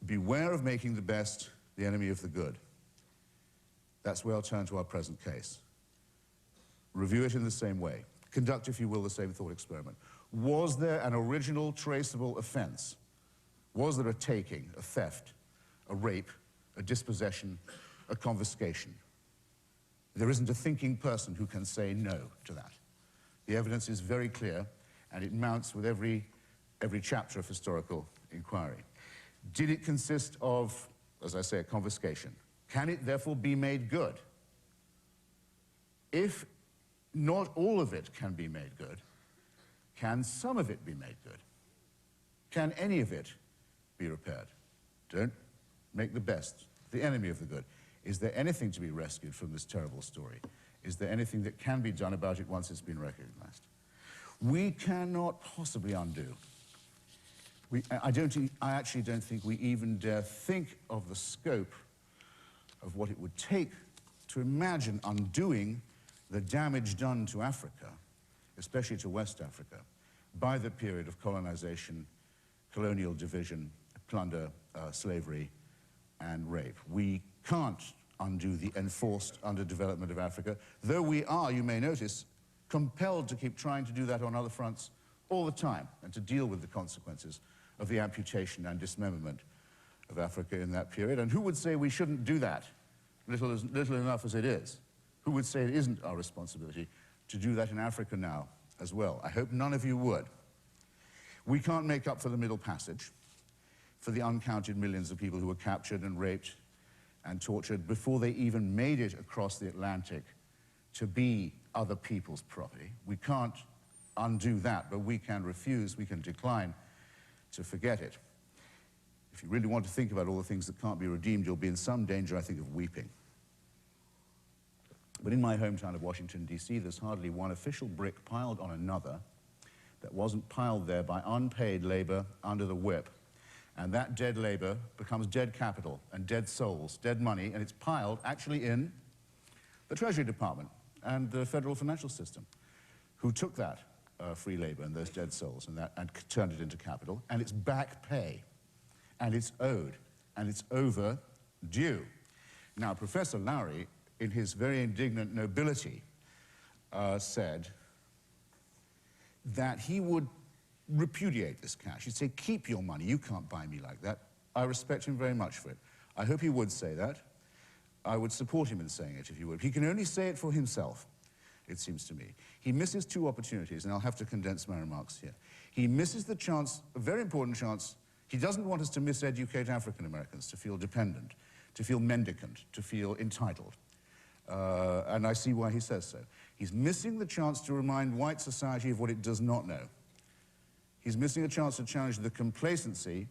Beware of making the best the enemy of the good. That's where I'll turn to our present case. Review it in the same way. Conduct, if you will, the same thought experiment. Was there an original traceable offense? Was there a taking, a theft, a rape, a dispossession, a confiscation? There isn't a thinking person who can say no to that. The evidence is very clear, and it mounts with every chapter of historical inquiry. Did it consist of, as I say, a confiscation? Can it therefore be made good? If not all of it can be made good, can some of it be made good? Can any of it be repaired? Don't make the best the enemy of the good. Is there anything to be rescued from this terrible story? Is there anything that can be done about it once it's been recognized? We cannot possibly undo. I actually don't think we even dare think of the scope of what it would take to imagine undoing the damage done to Africa, especially to West Africa, by the period of colonization, colonial division, plunder, slavery, and rape. We can't undo the enforced underdevelopment of Africa, though we are, you may notice, compelled to keep trying to do that on other fronts all the time and to deal with the consequences of the amputation and dismemberment of Africa in that period. And who would say we shouldn't do that, little enough as it is? Who would say it isn't our responsibility to do that in Africa now as well? I hope none of you would. We can't make up for the Middle Passage, for the uncounted millions of people who were captured and raped and tortured before they even made it across the Atlantic to be other people's property. We can't undo that, but we can refuse, we can decline to forget it. If you really want to think about all the things that can't be redeemed, you'll be in some danger, I think, of weeping. But in my hometown of Washington, D.C., there's hardly one official brick piled on another that wasn't piled there by unpaid labor under the whip. And that dead labor becomes dead capital and dead souls, dead money, and it's piled actually in the Treasury Department and the federal financial system, who took that free labor and those dead souls and turned it into capital, and it's back pay, and it's owed, and it's overdue. Now, Professor Lowry, in his very indignant nobility, said that he would repudiate this cash. He'd say, keep your money, you can't buy me like that. I respect him very much for it. I hope he would say that. I would support him in saying it if he would. He can only say it for himself, it seems to me. He misses two opportunities, and I'll have to condense my remarks here. He misses the chance, a very important chance. He doesn't want us to miseducate African Americans, to feel dependent, to feel mendicant, to feel entitled. And I see why he says so. He's missing the chance to remind white society of what it does not know. He's missing a chance to challenge the complacency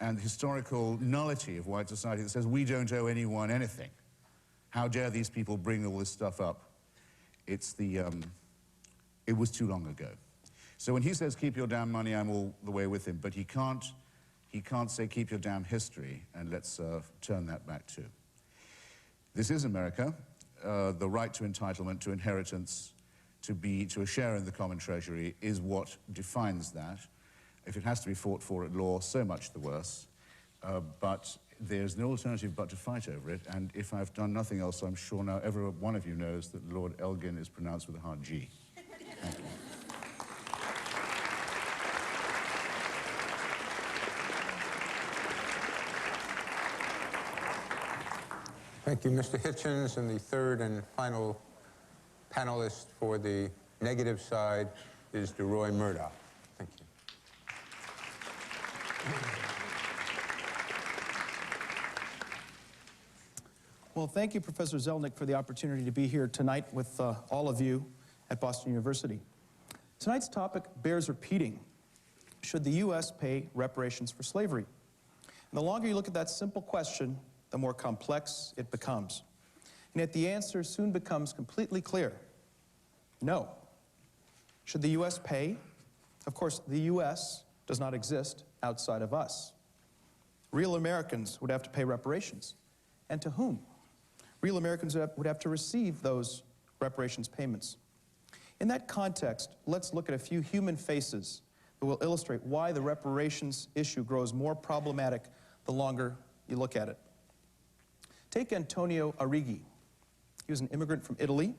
and historical nullity of white society that says we don't owe anyone anything. How dare these people bring all this stuff up? It's the, it was too long ago. So when he says keep your damn money, I'm all the way with him, but he can't say keep your damn history, and let's turn that back too. This is America. The right to entitlement, to inheritance, to a share in the common treasury is what defines that. If it has to be fought for at law, so much the worse. But there's no alternative but to fight over it, and if I've done nothing else, I'm sure now every one of you knows that Lord Elgin is pronounced with a hard G. Thank you. Thank you, Mr. Hitchens. And the third and final panelist for the negative side is DeRoy Murdoch. Thank you. Well, thank you, Professor Zelnick, for the opportunity to be here tonight with all of you at Boston University. Tonight's topic bears repeating. Should the U.S. pay reparations for slavery? And the longer you look at that simple question, the more complex it becomes. And yet the answer soon becomes completely clear. No. Should the U.S. pay? Of course, the U.S. does not exist outside of us. Real Americans would have to pay reparations. And to whom? Real Americans would have to receive those reparations payments. In that context, let's look at a few human faces that will illustrate why the reparations issue grows more problematic the longer you look at it. Take Antonio Arrighi. He was an immigrant from Italy,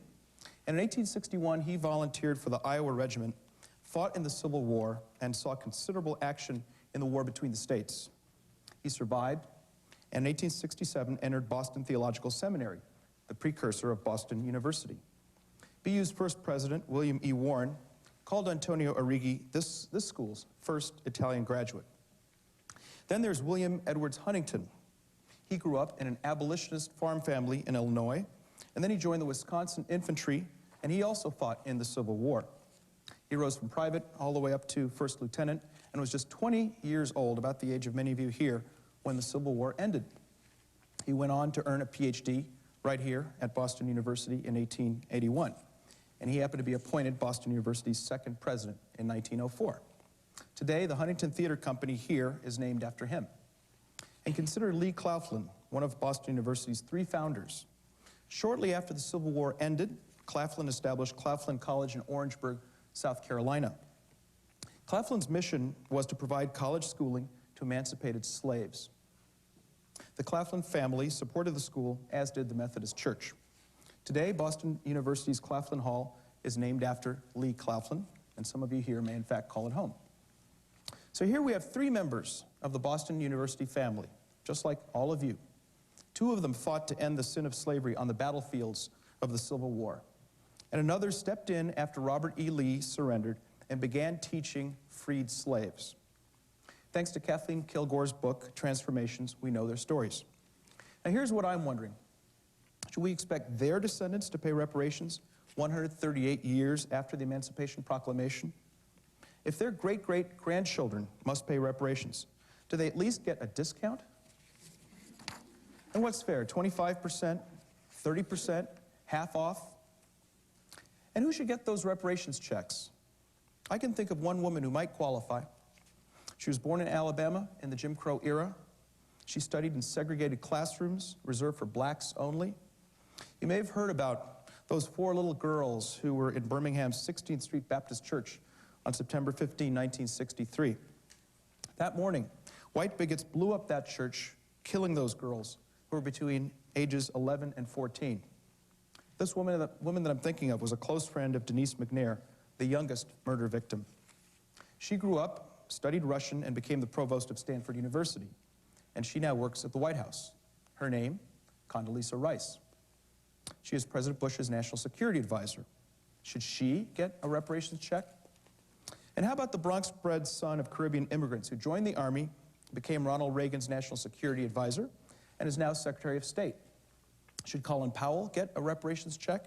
and in 1861 he volunteered for the Iowa Regiment, fought in the Civil War, and saw considerable action in the war between the states. He survived, and in 1867 entered Boston Theological Seminary, the precursor of Boston University. BU's first president, William E. Warren, called Antonio Arrighi this school's first Italian graduate. Then there's William Edwards Huntington. He grew up in an abolitionist farm family in Illinois, and then he joined the Wisconsin Infantry, and he also fought in the Civil War. He rose from private all the way up to first lieutenant and was just 20 years old, about the age of many of you here, when the Civil War ended. He went on to earn a PhD right here at Boston University in 1881, and he happened to be appointed Boston University's second president in 1904. Today, the Huntington Theater Company here is named after him. And consider Lee Claflin, one of Boston University's 3 founders. Shortly after the Civil War ended, Claflin established Claflin College in Orangeburg, South Carolina. Claflin's mission was to provide college schooling to emancipated slaves. The Claflin family supported the school, as did the Methodist Church. Today, Boston University's Claflin Hall is named after Lee Claflin, and some of you here may in fact call it home. So here we have 3 members of the Boston University family, just like all of you. 2 of them fought to end the sin of slavery on the battlefields of the Civil War. And another stepped in after Robert E. Lee surrendered and began teaching freed slaves. Thanks to Kathleen Kilgore's book, Transformations, we know their stories. Now here's what I'm wondering. Should we expect their descendants to pay reparations 138 years after the Emancipation Proclamation? If their great-great-grandchildren must pay reparations, do they at least get a discount? And what's fair, 25%, 30%, half off? And who should get those reparations checks? I can think of one woman who might qualify. She was born in Alabama in the Jim Crow era. She studied in segregated classrooms reserved for blacks only. You may have heard about those 4 little girls who were in Birmingham's 16th Street Baptist Church on September 15, 1963. That morning, white bigots blew up that church, killing those girls who were between ages 11 and 14. This woman that I'm thinking of was a close friend of Denise McNair, the youngest murder victim. She grew up, studied Russian, and became the provost of Stanford University. And she now works at the White House. Her name, Condoleezza Rice. She is President Bush's national security advisor. Should she get a reparations check? And how about the Bronx-bred son of Caribbean immigrants who joined the Army, became Ronald Reagan's national security advisor, and is now Secretary of State? Should Colin Powell get a reparations check?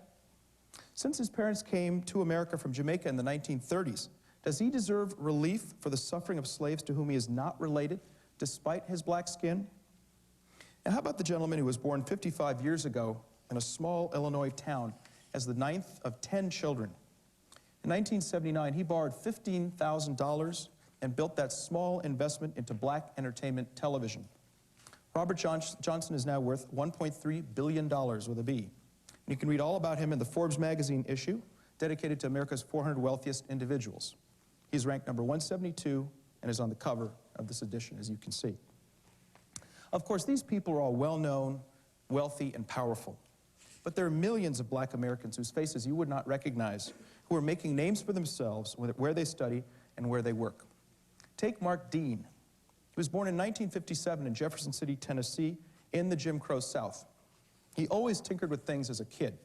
Since his parents came to America from Jamaica in the 1930s, does he deserve relief for the suffering of slaves to whom he is not related, despite his black skin? And how about the gentleman who was born 55 years ago in a small Illinois town as the 9th of 10 children? In 1979, he borrowed $15,000 and built that small investment into black entertainment television. Robert Johnson is now worth $1.3 billion with a B. And you can read all about him in the Forbes magazine issue dedicated to America's 400 wealthiest individuals. He's ranked number 172 and is on the cover of this edition, as you can see. Of course, these people are all well-known, wealthy, and powerful. But there are millions of black Americans whose faces you would not recognize, who are making names for themselves where they study and where they work. Take Mark Dean. He was born in 1957 in Jefferson City, Tennessee, in the Jim Crow South. He always tinkered with things as a kid.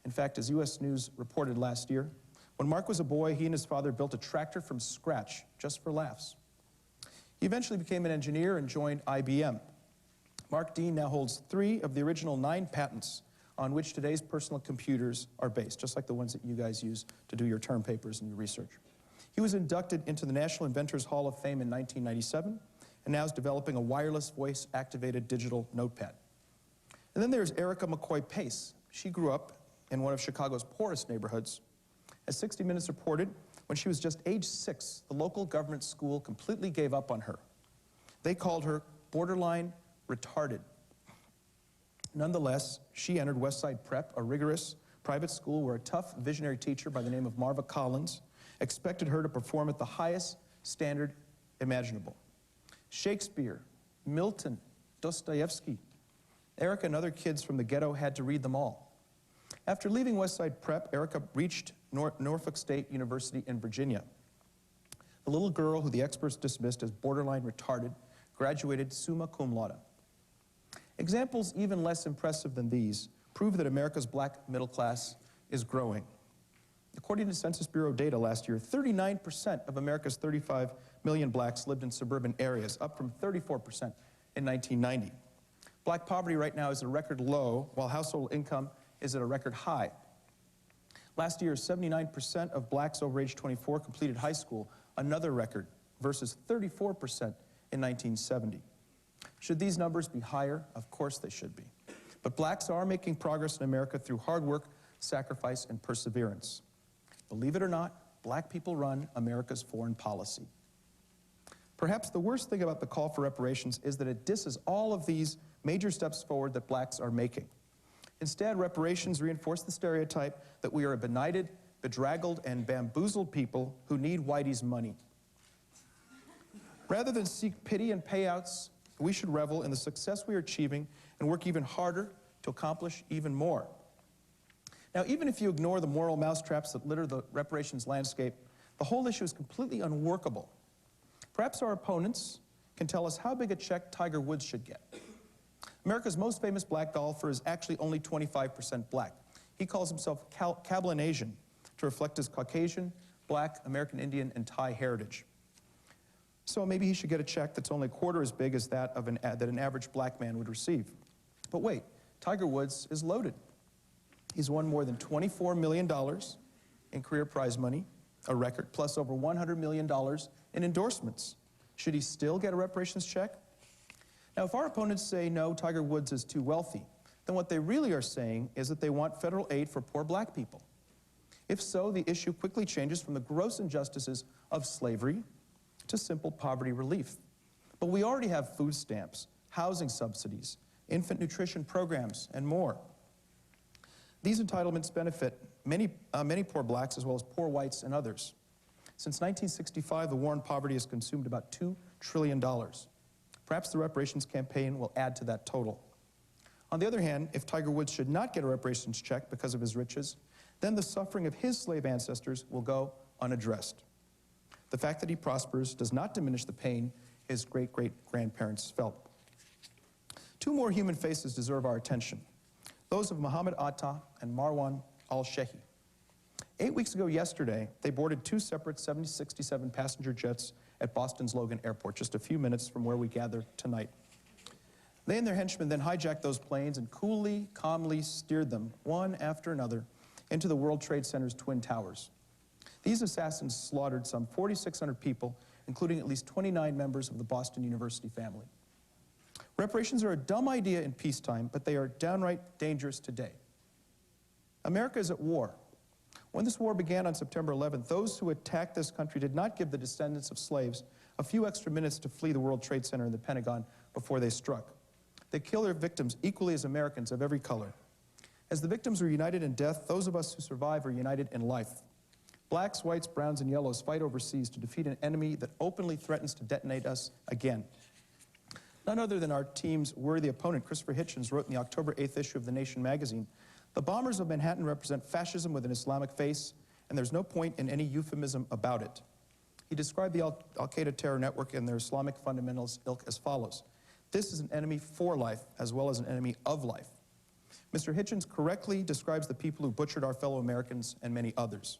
In fact, as U.S. News reported last year, when Mark was a boy, he and his father built a tractor from scratch, just for laughs. He eventually became an engineer and joined IBM. Mark Dean now holds 3 of the original 9 patents on which today's personal computers are based, just like the ones that you guys use to do your term papers and your research. He was inducted into the National Inventors Hall of Fame in 1997, and now is developing a wireless voice-activated digital notepad. And then there's Erica McCoy Pace. She grew up in one of Chicago's poorest neighborhoods. As 60 Minutes reported, when she was just age 6, the local government school completely gave up on her. They called her borderline retarded. Nonetheless, she entered Westside Prep, a rigorous private school where a tough, visionary teacher by the name of Marva Collins expected her to perform at the highest standard imaginable. Shakespeare, Milton, Dostoevsky. Erica and other kids from the ghetto had to read them all. After leaving Westside Prep, Erica reached Norfolk State University in Virginia. The little girl who the experts dismissed as borderline retarded graduated summa cum laude. Examples even less impressive than these prove that America's black middle class is growing. According to Census Bureau data last year, 39% of America's 35 million blacks lived in suburban areas, up from 34% in 1990. Black poverty right now is at a record low, while household income is at a record high. Last year, 79% of blacks over age 24 completed high school, another record, versus 34% in 1970. Should these numbers be higher? Of course they should be. But blacks are making progress in America through hard work, sacrifice, and perseverance. Believe it or not, black people run America's foreign policy. Perhaps the worst thing about the call for reparations is that it disses all of these major steps forward that blacks are making. Instead, reparations reinforce the stereotype that we are a benighted, bedraggled, and bamboozled people who need Whitey's money. Rather than seek pity and payouts, we should revel in the success we are achieving and work even harder to accomplish even more. Now, even if you ignore the moral mousetraps that litter the reparations landscape, the whole issue is completely unworkable. Perhaps our opponents can tell us how big a check Tiger Woods should get. America's most famous black golfer is actually only 25% black. He calls himself Cablinasian to reflect his Caucasian, black, American Indian, and Thai heritage. So maybe he should get a check that's only a quarter as big as that of that an average black man would receive. But wait, Tiger Woods is loaded. He's won more than $24 million in career prize money, a record, plus over $100 million in endorsements. Should he still get a reparations check? Now, if our opponents say, no, Tiger Woods is too wealthy, then what they really are saying is that they want federal aid for poor black people. If so, the issue quickly changes from the gross injustices of slavery to simple poverty relief. But we already have food stamps, housing subsidies, infant nutrition programs, and more. These entitlements benefit many poor blacks as well as poor whites and others. Since 1965, the war on poverty has consumed about $2 trillion. Perhaps the reparations campaign will add to that total. On the other hand, if Tiger Woods should not get a reparations check because of his riches, then the suffering of his slave ancestors will go unaddressed. The fact that he prospers does not diminish the pain his great-great-grandparents felt. Two more human faces deserve our attention, those of Mohammed Atta and Marwan al-Shehi. 8 weeks ago yesterday, they boarded two separate 767 passenger jets at Boston's Logan Airport, just a few minutes from where we gather tonight. They and their henchmen then hijacked those planes and coolly, calmly steered them, one after another, into the World Trade Center's Twin Towers. These assassins slaughtered some 4,600 people, including at least 29 members of the Boston University family. Reparations are a dumb idea in peacetime, but they are downright dangerous today. America is at war. When this war began on September 11th, those who attacked this country did not give the descendants of slaves a few extra minutes to flee the World Trade Center and the Pentagon before they struck. They killed their victims equally as Americans of every color. As the victims are united in death, those of us who survive are united in life. Blacks, whites, browns, and yellows fight overseas to defeat an enemy that openly threatens to detonate us again. None other than our team's worthy opponent, Christopher Hitchens, wrote in the October 8th issue of The Nation magazine, "The bombers of Manhattan represent fascism with an Islamic face, and there's no point in any euphemism about it." He described the Al-Qaeda terror network and their Islamic fundamentalist ilk as follows: "This is an enemy for life, as well as an enemy of life." Mr. Hitchens correctly describes the people who butchered our fellow Americans and many others.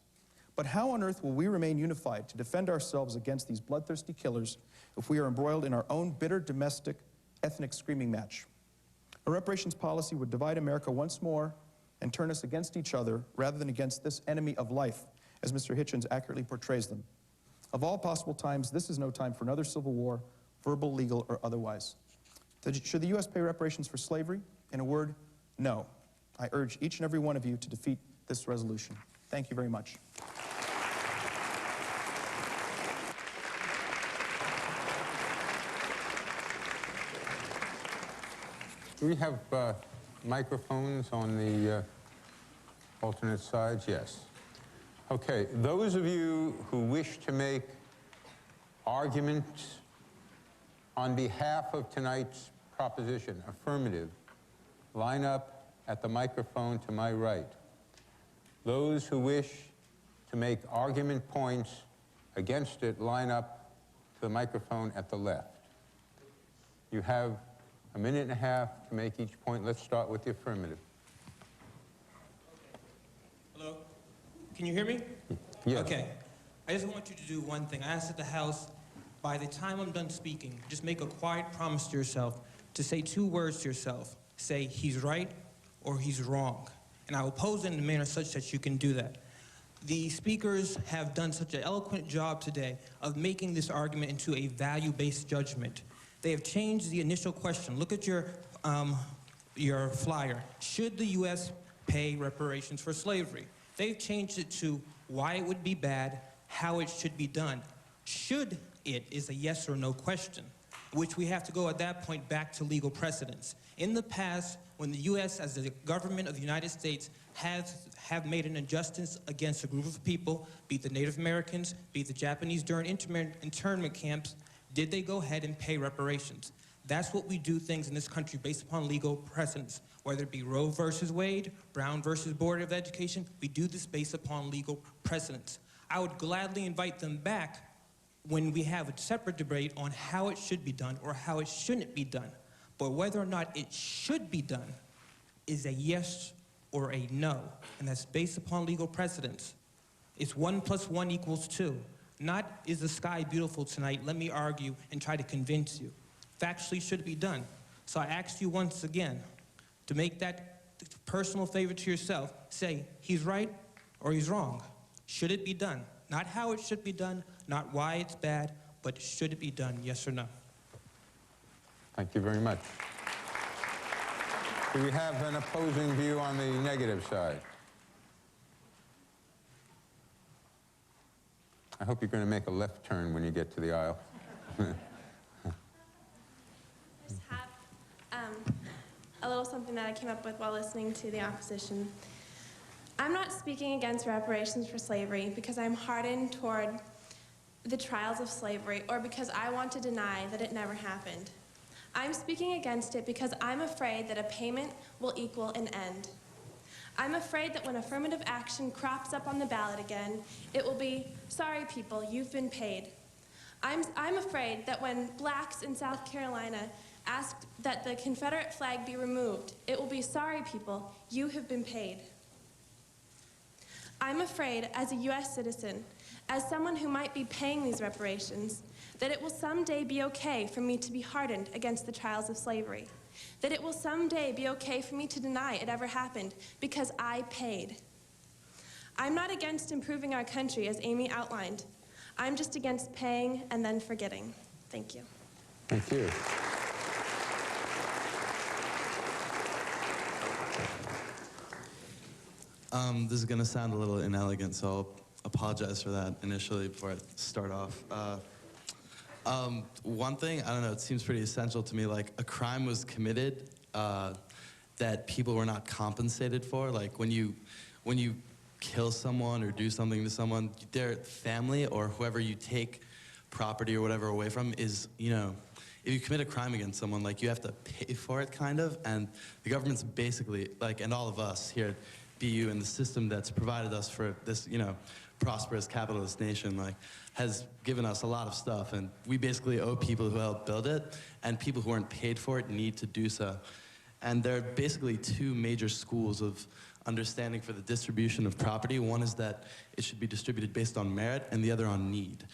But how on earth will we remain unified to defend ourselves against these bloodthirsty killers if we are embroiled in our own bitter domestic ethnic screaming match? A reparations policy would divide America once more and turn us against each other rather than against this enemy of life, as Mr. Hitchens accurately portrays them. Of all possible times, this is no time for another civil war, verbal, legal, or otherwise. Should the U.S. pay reparations for slavery? In a word, no. I urge each and every one of you to defeat this resolution. Thank you very much. Do we have microphones on the alternate sides? Yes. Okay, those of you who wish to make arguments on behalf of tonight's proposition, affirmative, line up at the microphone to my right. Those who wish to make argument points against it, line up to the microphone at the left. You have a minute and a half to make each point. Let's start with the affirmative. Hello? Can you hear me? Yes. Okay. I just want you to do one thing. I asked at the House, by the time I'm done speaking, just make a quiet promise to yourself to say two words to yourself. Say, he's right or he's wrong. And I will pose it in a manner such that you can do that. The speakers have done such an eloquent job today of making this argument into a value-based judgment. They have changed the initial question. Look at your flyer. Should the U.S. pay reparations for slavery? They've changed it to why it would be bad, how it should be done. Should it is a yes or no question, which we have to go at that point back to legal precedents. In the past, when the U.S. as the government of the United States have made an injustice against a group of people, be it the Native Americans, be it the Japanese during internment camps, did they go ahead and pay reparations? That's what we do things in this country based upon legal precedents. Whether it be Roe versus Wade, Brown versus Board of Education, we do this based upon legal precedents. I would gladly invite them back when we have a separate debate on how it should be done or how it shouldn't be done. But whether or not it should be done is a yes or a no, and that's based upon legal precedents. It's 1 + 1 = 2. Not, is the sky beautiful tonight? Let me argue and try to convince you. Factually should be done. So I ask you once again to make that personal favor to yourself. Say, he's right or he's wrong. Should it be done? Not how it should be done, not why it's bad, but should it be done, yes or no? Thank you very much. Do we have an opposing view on the negative side? I hope you're going to make a left turn when you get to the aisle. Just have a little something that I came up with while listening to the opposition. I'm not speaking against reparations for slavery because I'm hardened toward the trials of slavery or because I want to deny that it never happened. I'm speaking against it because I'm afraid that a payment will equal an end. I'm afraid that when affirmative action crops up on the ballot again, it will be, sorry people, you've been paid. I'm afraid that when blacks in South Carolina asked that the Confederate flag be removed, it will be, sorry people, you have been paid. I'm afraid, as a US citizen, as someone who might be paying these reparations, that it will someday be okay for me to be hardened against the trials of slavery. That it will someday be okay for me to deny it ever happened because I paid. I'm not against improving our country, as Amy outlined. I'm just against paying and then forgetting. Thank you. Thank you. This is going to sound a little inelegant, so I'll apologize for that initially before I start off. One thing, I don't know, it seems pretty essential to me, like a crime was committed that people were not compensated for. Like when you kill someone or do something to someone, their family or whoever you take property or whatever away from is, you know, if you commit a crime against someone, like you have to pay for it kind of, and the government's basically, like, and all of us here at BU and the system that's provided us for this, you know, prosperous capitalist nation, like, has given us a lot of stuff, and we basically owe people who helped build it, and people who aren't paid for it need to do so. And there are basically two major schools of understanding for the distribution of property. One is that it should be distributed based on merit, and the other on need.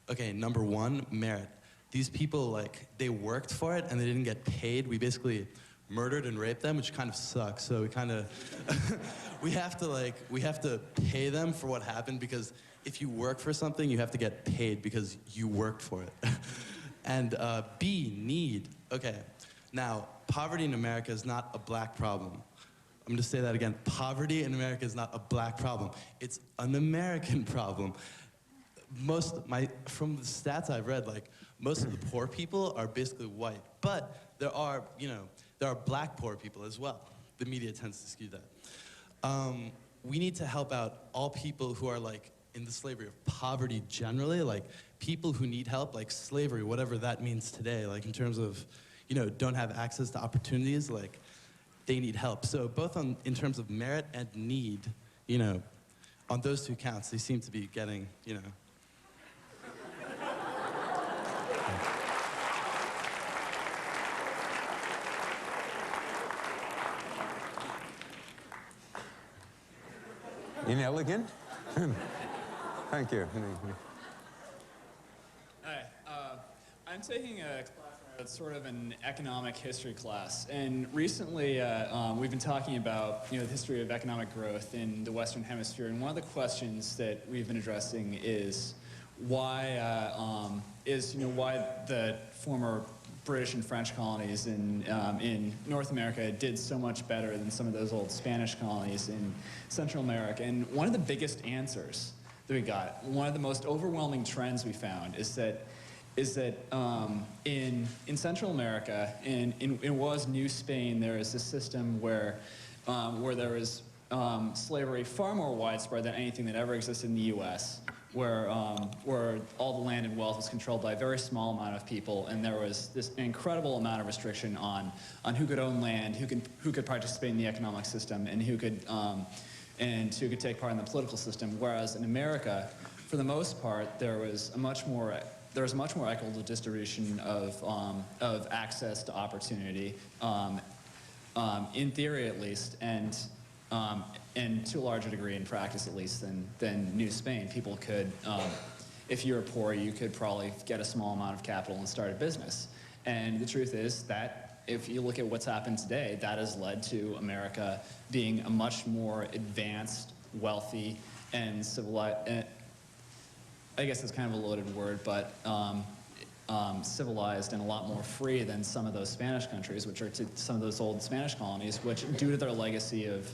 Okay, number one, merit. These people, like, they worked for it, and they didn't get paid. We basically murdered and raped them, which kind of sucks. So we kind of, we have to pay them for what happened, because if you work for something, you have to get paid because you worked for it. And B, need. Okay, now, poverty in America is not a black problem. I'm going to say that again. Poverty in America is not a black problem. It's an American problem. From the stats I've read, like, most of the poor people are basically white. But there are, you know, there are black poor people as well. The media tends to skew that. We need to help out all people who are, like, in the slavery of poverty generally, like people who need help, like slavery, whatever that means today, like in terms of, you know, don't have access to opportunities, like they need help. So both in terms of merit and need, you know, on those two counts, they seem to be getting, you know. Inelegant? Thank you. Hi, I'm taking a class, it's sort of an economic history class, and recently we've been talking about, you know, the history of economic growth in the Western Hemisphere, and one of the questions that we've been addressing is why why the former British and French colonies in North America did so much better than some of those old Spanish colonies in Central America. And one of the biggest answers that we got, one of the most overwhelming trends we found is that in Central America, in it was New Spain, there is a system where there was slavery far more widespread than anything that ever existed in the U.S., where all the land and wealth was controlled by a very small amount of people, and there was this incredible amount of restriction on who could own land, who could participate in the economic system, and who could take part in the political system. Whereas in America, for the most part, there was a much more equitable distribution of access to opportunity, in theory at least, and to a larger degree in practice at least than New Spain. People could, if you were poor, you could probably get a small amount of capital and start a business. And the truth is that if you look at what's happened today, that has led to America being a much more advanced, wealthy, and civilized, I guess it's kind of a loaded word, but civilized and a lot more free than some of those Spanish countries, which are some of those old Spanish colonies, which, due to their legacy of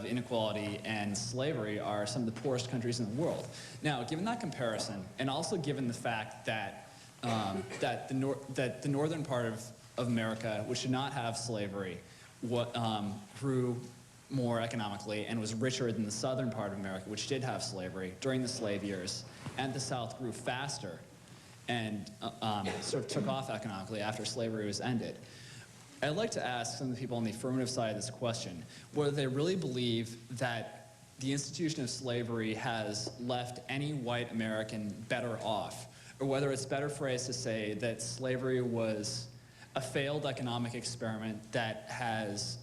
inequality and slavery, are some of the poorest countries in the world. Now, given that comparison, and also given the fact that the northern part of America, which did not have slavery, grew more economically and was richer than the southern part of America, which did have slavery during the slave years, and the South grew faster and sort of took off economically after slavery was ended. I'd like to ask some of the people on the affirmative side of this question whether they really believe that the institution of slavery has left any white American better off, or whether it's better phrased to say that slavery was a failed economic experiment that has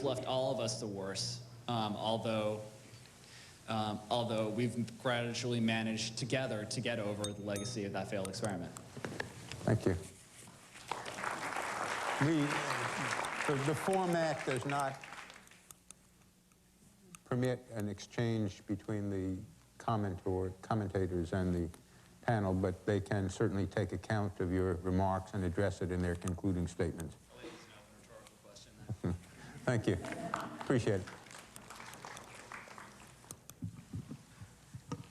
left all of us the worse, although we've gradually managed together to get over the legacy of that failed experiment. Thank you. The format does not permit an exchange between the commentators and the panel, but they can certainly take account of your remarks and address it in their concluding statements. Thank you. Appreciate it.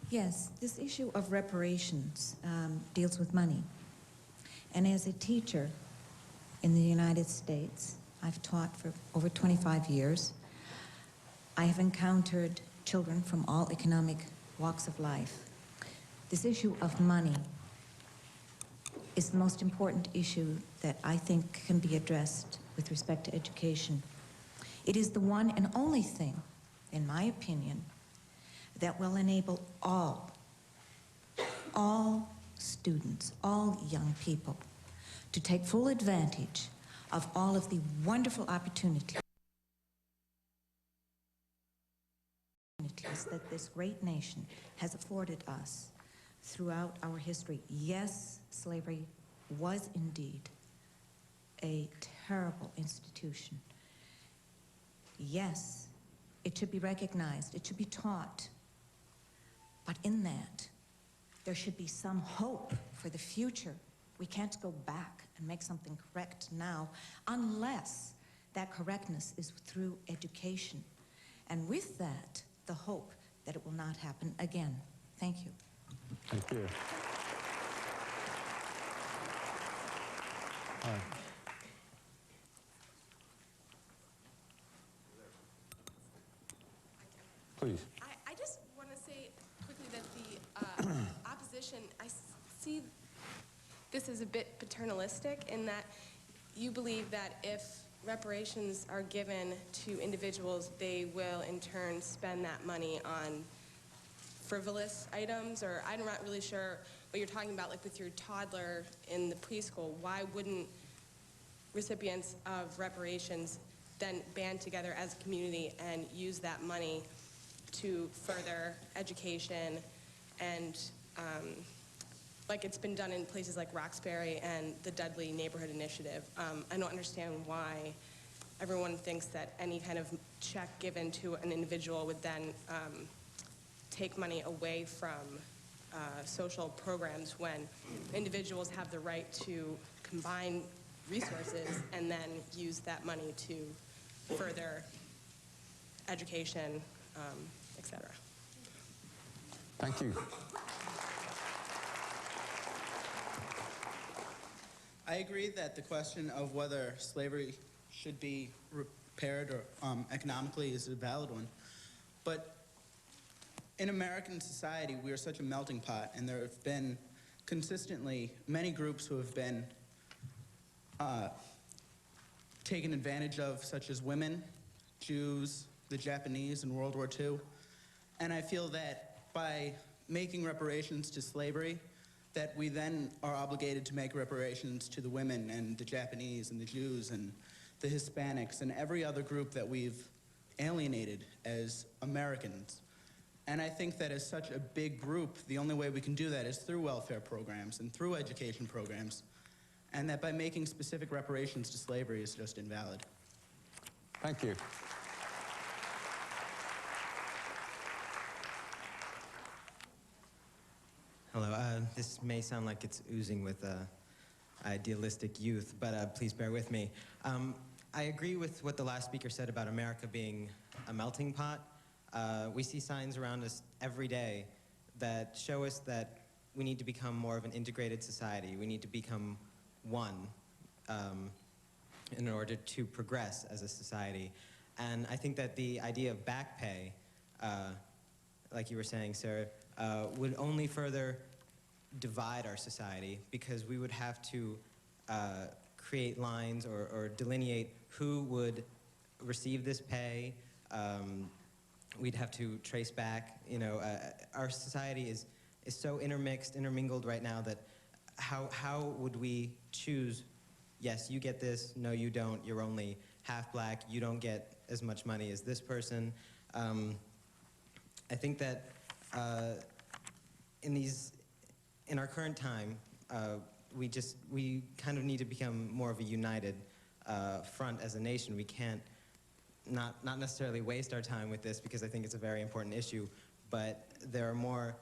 Yes, this issue of reparations deals with money. And as a teacher in the United States, I've taught for over 25 years. I have encountered children from all economic walks of life. This issue of money is the most important issue that I think can be addressed with respect to education. It is the one and only thing, in my opinion, that will enable all students, all young people, to take full advantage of all of the wonderful opportunities that this great nation has afforded us throughout our history. Yes, slavery was indeed a terrible institution. Yes, it should be recognized, it should be taught. But in that, there should be some hope for the future. We can't go back and make something correct now unless that correctness is through education. And with that, the hope that it will not happen again. Thank you. Thank you. Please. I just want to say quickly that the opposition, I see this as a bit paternalistic in that you believe that if reparations are given to individuals, they will in turn spend that money on frivolous items, or I'm not really sure what you're talking about, like with your toddler in the preschool. Why wouldn't recipients of reparations then band together as a community and use that money to further education and like it's been done in places like Roxbury and the Dudley Neighborhood Initiative. I don't understand why everyone thinks that any kind of check given to an individual would then take money away from social programs when individuals have the right to combine resources and then use that money to further education, etc. Thank you. I agree that the question of whether slavery should be repaired or economically is a valid one. But in American society, we are such a melting pot, and there have been consistently many groups who have been taken advantage of, such as women, Jews, the Japanese in World War II. And I feel that by making reparations to slavery, that we then are obligated to make reparations to the women and the Japanese and the Jews and the Hispanics and every other group that we've alienated as Americans. And I think that as such a big group, the only way we can do that is through welfare programs and through education programs, and that by making specific reparations to slavery is just invalid. Thank you. Hello, this may sound like it's oozing with idealistic youth, but please bear with me. I agree with what the last speaker said about America being a melting pot. We see signs around us every day that show us that we need to become more of an integrated society. We need to become one in order to progress as a society. And I think that the idea of back pay, like you were saying, Sarah, would only further divide our society, because we would have to create lines or delineate who would receive this pay. We'd have to trace back. You know, our society is so intermingled right now that how would we choose, yes, you get this, no, you don't, you're only half black, you don't get as much money as this person. I think that in our current time, we kind of need to become more of a united front as a nation. We can't not necessarily waste our time with this, because I think it's a very important issue, but there are more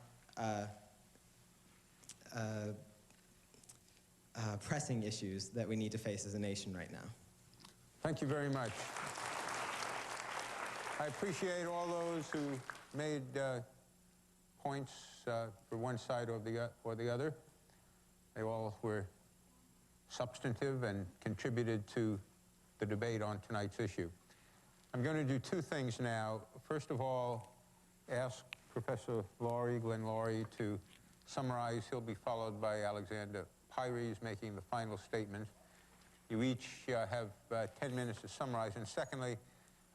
pressing issues that we need to face as a nation right now. Thank you very much. I appreciate all those who made points for one side or the other. They all were substantive and contributed to the debate on tonight's issue. I'm going to do two things now. First of all, ask Professor Glenn Laurie, to summarize. He'll be followed by Alexander Pires making the final statement. You each have 10 minutes to summarize. And secondly,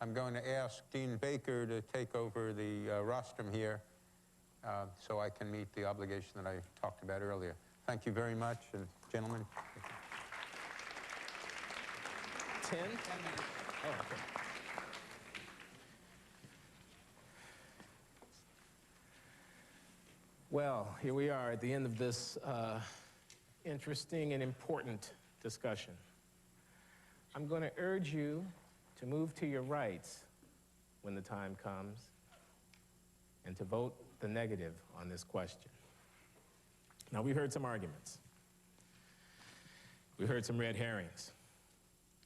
I'm going to ask Dean Baker to take over the rostrum here so I can meet the obligation that I talked about earlier. Thank you very much, and gentlemen. 10? 10 minutes. Oh, okay. Well, here we are at the end of this interesting and important discussion. I'm going to urge you to move to your rights when the time comes and to vote the negative on this question. Now, we heard some arguments. We heard some red herrings.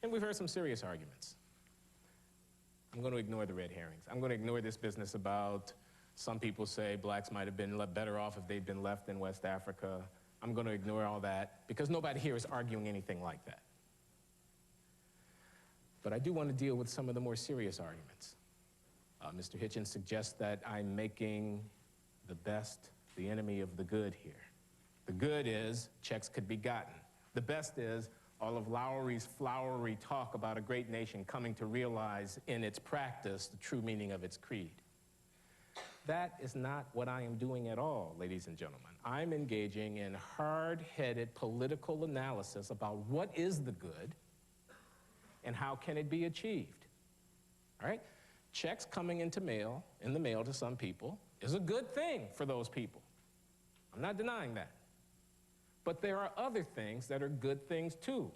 And we've heard some serious arguments. I'm going to ignore the red herrings. I'm going to ignore this business about some people say blacks might have been better off if they'd been left in West Africa. I'm going to ignore all that because nobody here is arguing anything like that. But I do want to deal with some of the more serious arguments. Mr. Hitchens suggests that I'm making the best the enemy of the good here. The good is checks could be gotten. The best is all of Lowry's flowery talk about a great nation coming to realize in its practice the true meaning of its creed. That is not what I am doing at all, ladies and gentlemen. I'm engaging in hard-headed political analysis about what is the good and how can it be achieved. All right? Checks coming in the mail to some people is a good thing for those people. I'm not denying that. But there are other things that are good things too.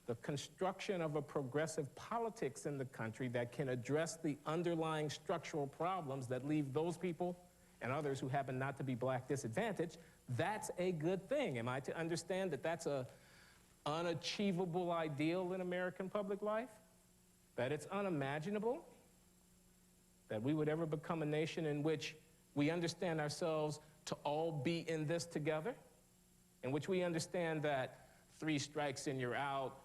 The construction of a progressive politics in the country that can address the underlying structural problems that leave those people and others who happen not to be black disadvantaged, that's a good thing. Am I to understand that that's an unachievable ideal in American public life? That it's unimaginable? That we would ever become a nation in which we understand ourselves to all be in this together? In which we understand that 3 strikes and you're out,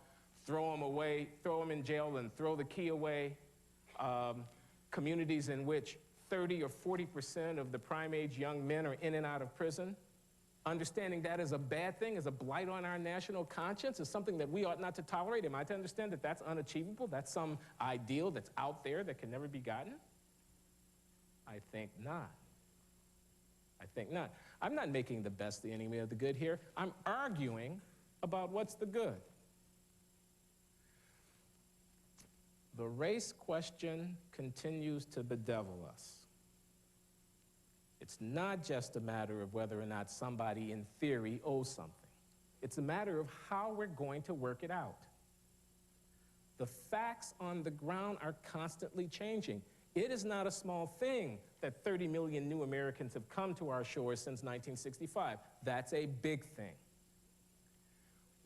throw them away, throw them in jail and throw the key away. Communities in which 30 or 40% of the prime-age young men are in and out of prison. Understanding that is a bad thing, is a blight on our national conscience, is something that we ought not to tolerate. Am I to understand that that's unachievable? That's some ideal that's out there that can never be gotten? I think not. I think not. I'm not making the best the enemy of the good here. I'm arguing about what's the good. The race question continues to bedevil us. It's not just a matter of whether or not somebody in theory owes something. It's a matter of how we're going to work it out. The facts on the ground are constantly changing. It is not a small thing that 30 million new Americans have come to our shores since 1965. That's a big thing.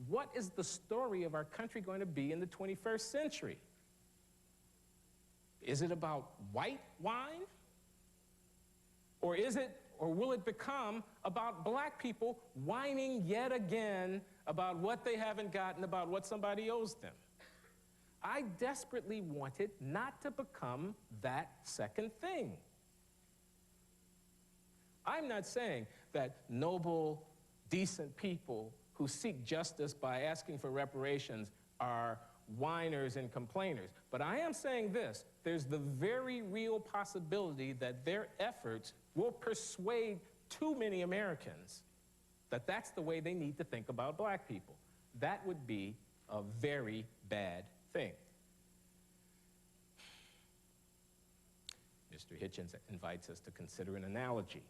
What is the story of our country going to be in the 21st century? Is it about white wine? Or will it become about black people whining yet again about what they haven't gotten, about what somebody owes them? I desperately want it not to become that second thing. I'm not saying that noble, decent people who seek justice by asking for reparations are whiners and complainers. But I am saying this, there's the very real possibility that their efforts will persuade too many Americans that that's the way they need to think about black people. That would be a very bad thing. Mr. Hitchens invites us to consider an analogy.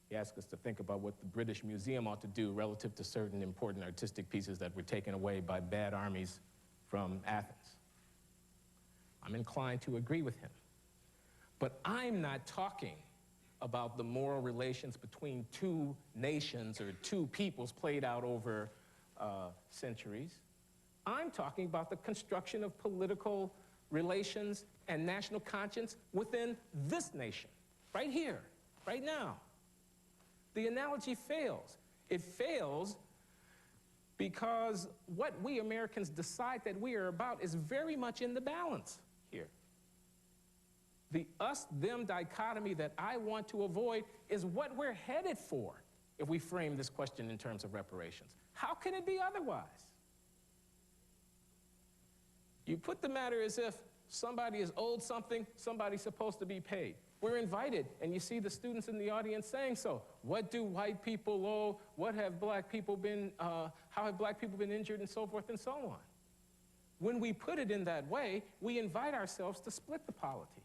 He asks us to think about what the British Museum ought to do relative to certain important artistic pieces that were taken away by bad armies from Athens. I'm inclined to agree with him. But I'm not talking about the moral relations between two nations or two peoples played out over centuries. I'm talking about the construction of political relations and national conscience within this nation, right here, right now. The analogy fails. It fails because what we Americans decide that we are about is very much in the balance here. The us-them dichotomy that I want to avoid is what we're headed for if we frame this question in terms of reparations. How can it be otherwise? You put the matter as if somebody is owed something, somebody's supposed to be paid. We're invited, and you see the students in the audience saying so. What do white people owe? What have black people been, how have black people been injured, and so forth and so on. When we put it in that way, we invite ourselves to split the polity.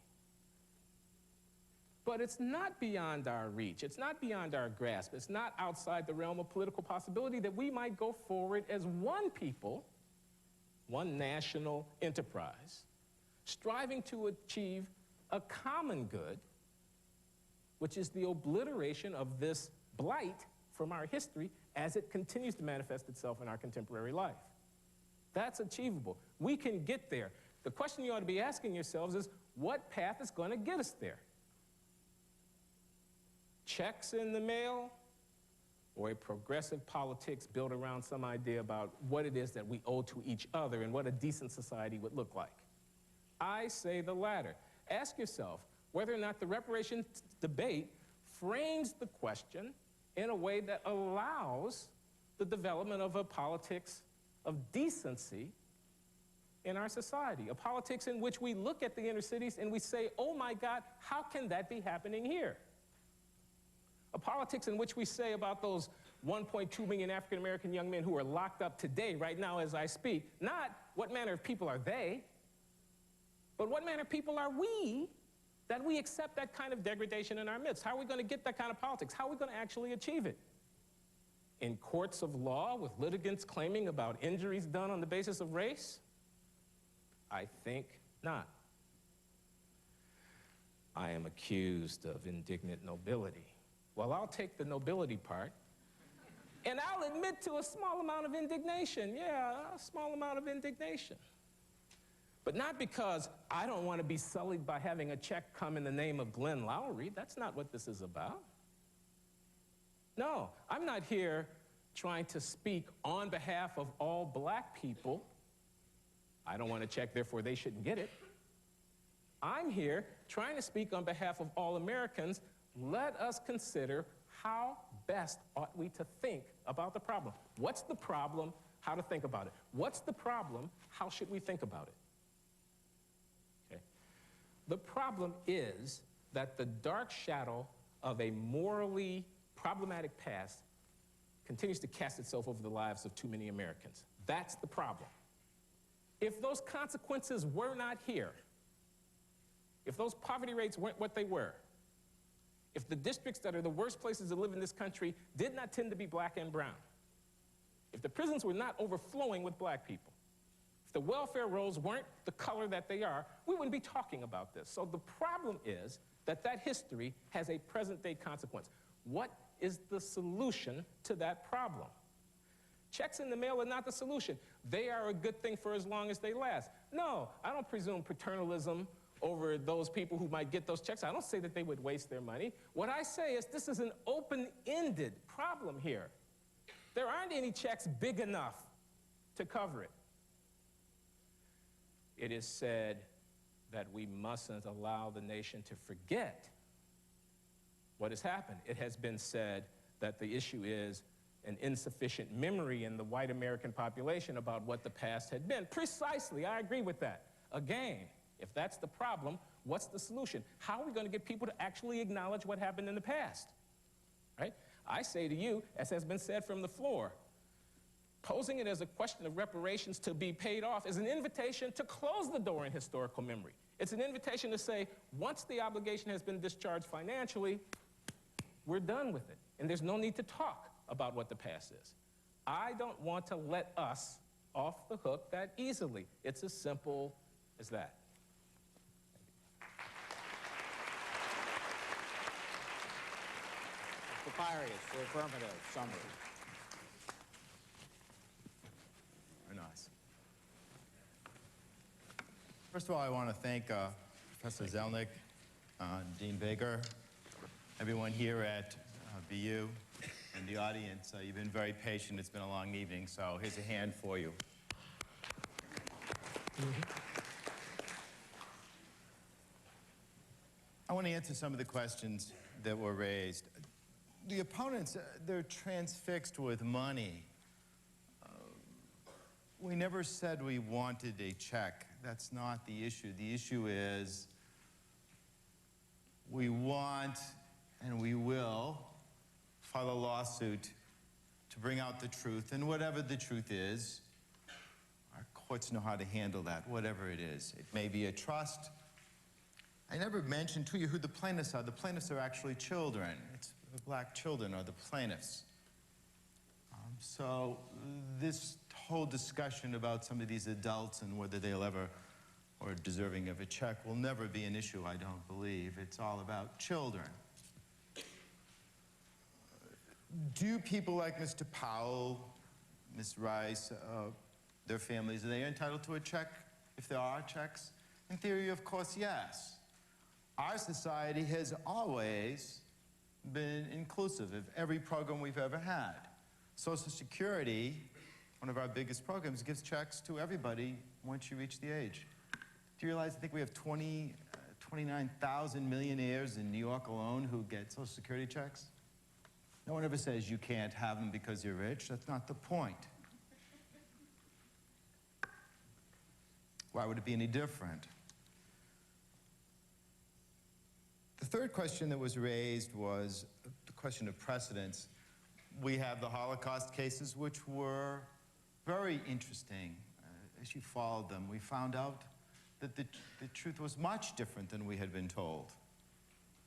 But it's not beyond our reach. It's not beyond our grasp. It's not outside the realm of political possibility that we might go forward as one people, one national enterprise, striving to achieve a common good, which is the obliteration of this blight from our history as it continues to manifest itself in our contemporary life. That's achievable. We can get there. The question you ought to be asking yourselves is, what path is going to get us there? Checks in the mail, or a progressive politics built around some idea about what it is that we owe to each other and what a decent society would look like? I say the latter. Ask yourself whether or not the reparations debate frames the question in a way that allows the development of a politics of decency in our society, a politics in which we look at the inner cities and we say, oh my God, how can that be happening here? A politics in which we say about those 1.2 million African-American young men who are locked up today, right now as I speak, not what manner of people are they, but what manner of people are we that we accept that kind of degradation in our midst? How are we going to get that kind of politics? How are we going to actually achieve it? In courts of law with litigants claiming about injuries done on the basis of race? I think not. I am accused of indignant nobility. Well, I'll take the nobility part, and I'll admit to a small amount of indignation. Yeah, a small amount of indignation. But not because I don't want to be sullied by having a check come in the name of Glenn Lowry. That's not what this is about. No, I'm not here trying to speak on behalf of all black people. I don't want a check, therefore they shouldn't get it. I'm here trying to speak on behalf of all Americans. Let us consider how best ought we to think about the problem. What's the problem? How to think about it. What's the problem? How should we think about it? Okay. The problem is that the dark shadow of a morally problematic past continues to cast itself over the lives of too many Americans. That's the problem. If those consequences were not here, if those poverty rates weren't what they were, if the districts that are the worst places to live in this country did not tend to be black and brown, if the prisons were not overflowing with black people, if the welfare rolls weren't the color that they are, we wouldn't be talking about this. So the problem is that that history has a present-day consequence. What is the solution to that problem? Checks in the mail are not the solution. They are a good thing for as long as they last. No, I don't presume paternalism over those people who might get those checks. I don't say that they would waste their money. What I say is this is an open-ended problem here. There aren't any checks big enough to cover it. It is said that we mustn't allow the nation to forget what has happened. It has been said that the issue is an insufficient memory in the white American population about what the past had been. Precisely, I agree with that. Again, if that's the problem, what's the solution? How are we going to get people to actually acknowledge what happened in the past? Right? I say to you, as has been said from the floor, posing it as a question of reparations to be paid off is an invitation to close the door in historical memory. It's an invitation to say, once the obligation has been discharged financially, we're done with it. And there's no need to talk about what the past is. I don't want to let us off the hook that easily. It's as simple as that. Mr. Parias, for affirmative summary. Very nice. First of all, I want to thank Professor Zelnick, Dean Baker, everyone here at BU, and the audience. You've been very patient. It's been a long evening, so here's a hand for you. I want to answer some of the questions that were raised. The opponents, they're transfixed with money. We never said we wanted a check. That's not the issue. The issue is we want and we will file a lawsuit to bring out the truth, and whatever the truth is, our courts know how to handle that, whatever it is. It may be a trust. I never mentioned to you who the plaintiffs are. The plaintiffs are actually children. It's the black children are the plaintiffs. So this whole discussion about some of these adults and whether they'll ever or deserving of a check will never be an issue, I don't believe. It's all about children. Do people like Mr. Powell, Ms. Rice, their families, are they entitled to a check if there are checks? In theory, of course, yes. Our society has always been inclusive of every program we've ever had. Social Security, one of our biggest programs, gives checks to everybody once you reach the age. Do you realize, I think we have 29,000 millionaires in New York alone who get Social Security checks? No one ever says you can't have them because you're rich. That's not the point. Why would it be any different? The third question that was raised was the question of precedents. We have the Holocaust cases, which were very interesting. As you followed them, we found out that the truth was much different than we had been told.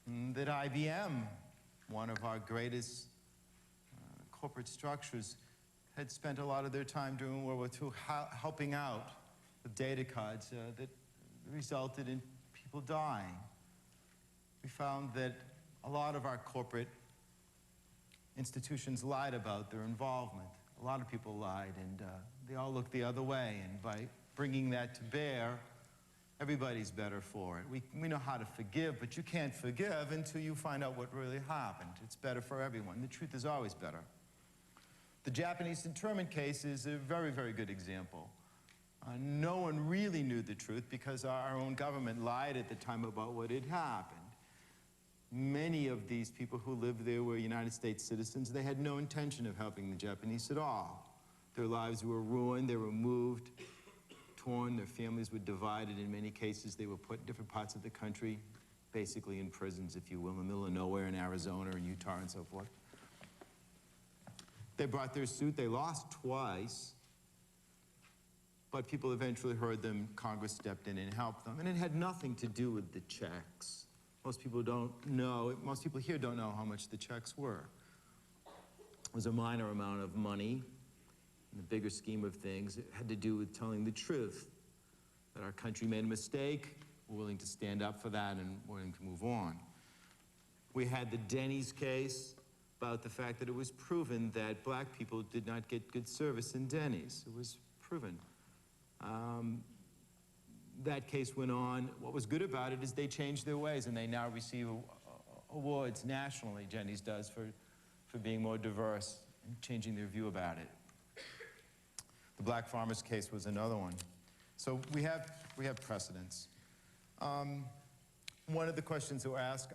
That IBM, one of our greatest corporate structures, had spent a lot of their time during World War II helping out with data cards that resulted in people dying. We found that a lot of our corporate institutions lied about their involvement. A lot of people lied, and they all looked the other way. And by bringing that to bear, everybody's better for it. We know how to forgive, but you can't forgive until you find out what really happened. It's better for everyone. The truth is always better. The Japanese internment case is a very, very good example. No one really knew the truth because our own government lied at the time about what had happened. Many of these people who lived there were United States citizens. They had no intention of helping the Japanese at all. Their lives were ruined, they were moved, torn, their families were divided. In many cases, they were put in different parts of the country, basically in prisons, if you will, in the middle of nowhere in Arizona or Utah and so forth. They brought their suit, they lost twice, but people eventually heard them, Congress stepped in and helped them, and it had nothing to do with the checks. Most people don't know, most people here don't know how much the checks were. It was a minor amount of money. In the bigger scheme of things, it had to do with telling the truth, that our country made a mistake, we're willing to stand up for that and willing to move on. We had the Denny's case about the fact that it was proven that black people did not get good service in Denny's. It was proven. That case went on. What was good about it is they changed their ways, and they now receive awards nationally, Denny's does, for being more diverse and changing their view about it. The Black Farmers case was another one. So we have precedents. One of the questions that were asked,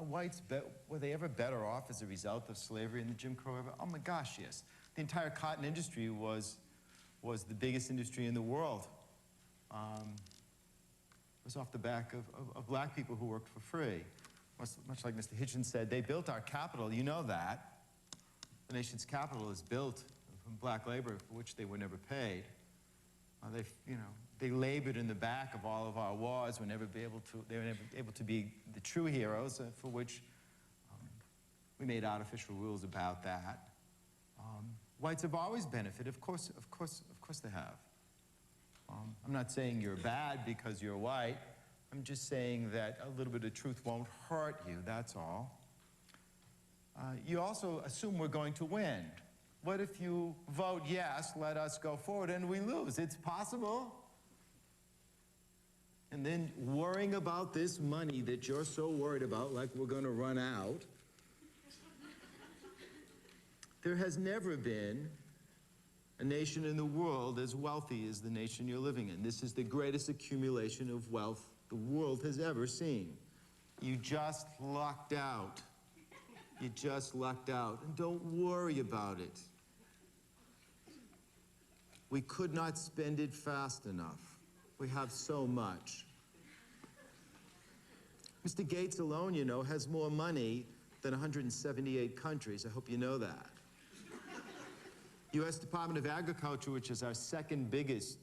whites, were they ever better off as a result of slavery and the Jim Crow era? Oh my gosh, yes. The entire cotton industry was the biggest industry in the world. It was off the back of black people who worked for free. Much like Mr. Hitchens said, they built our capital, you know that. The nation's capital is built from black labor for which they were never paid. They labored in the back of all of our wars. They were never able to be the true heroes, for which we made artificial rules about that. Whites have always benefited, of course they have. I'm not saying you're bad because you're white. I'm just saying that a little bit of truth won't hurt you, that's all. You also assume we're going to win. What if you vote yes, let us go forward, and we lose? It's possible. And then worrying about this money that you're so worried about, like we're going to run out. There has never been a nation in the world as wealthy as the nation you're living in. This is the greatest accumulation of wealth the world has ever seen. You just lucked out. You just lucked out. And don't worry about it. We could not spend it fast enough. We have so much. Mr. Gates alone, you know, has more money than 178 countries. I hope you know that. U.S. Department of Agriculture, which is our second biggest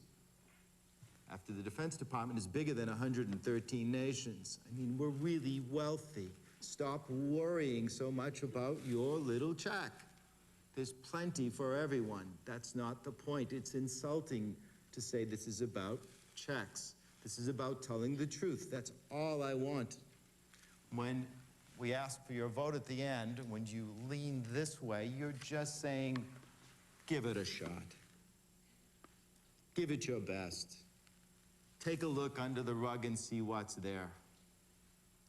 after the Defense Department, is bigger than 113 nations. I mean, we're really wealthy. Stop worrying so much about your little check. There's plenty for everyone. That's not the point. It's insulting to say this is about checks. This is about telling the truth. That's all I want. When we ask for your vote at the end, when you lean this way, you're just saying, give it a shot. Give it your best. Take a look under the rug and see what's there.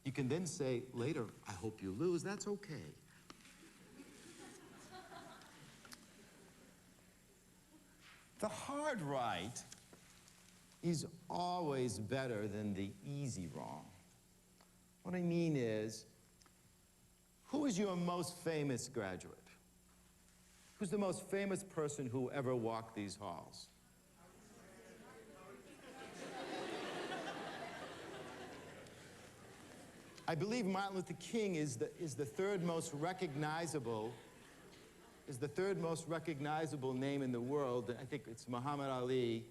You can then say later, I hope you lose. That's okay. The hard right is always better than the easy wrong. What I mean is, who is your most famous graduate? Who's the most famous person who ever walked these halls? I believe Martin Luther King is the third most recognizable name in the world. I think it's Muhammad Ali,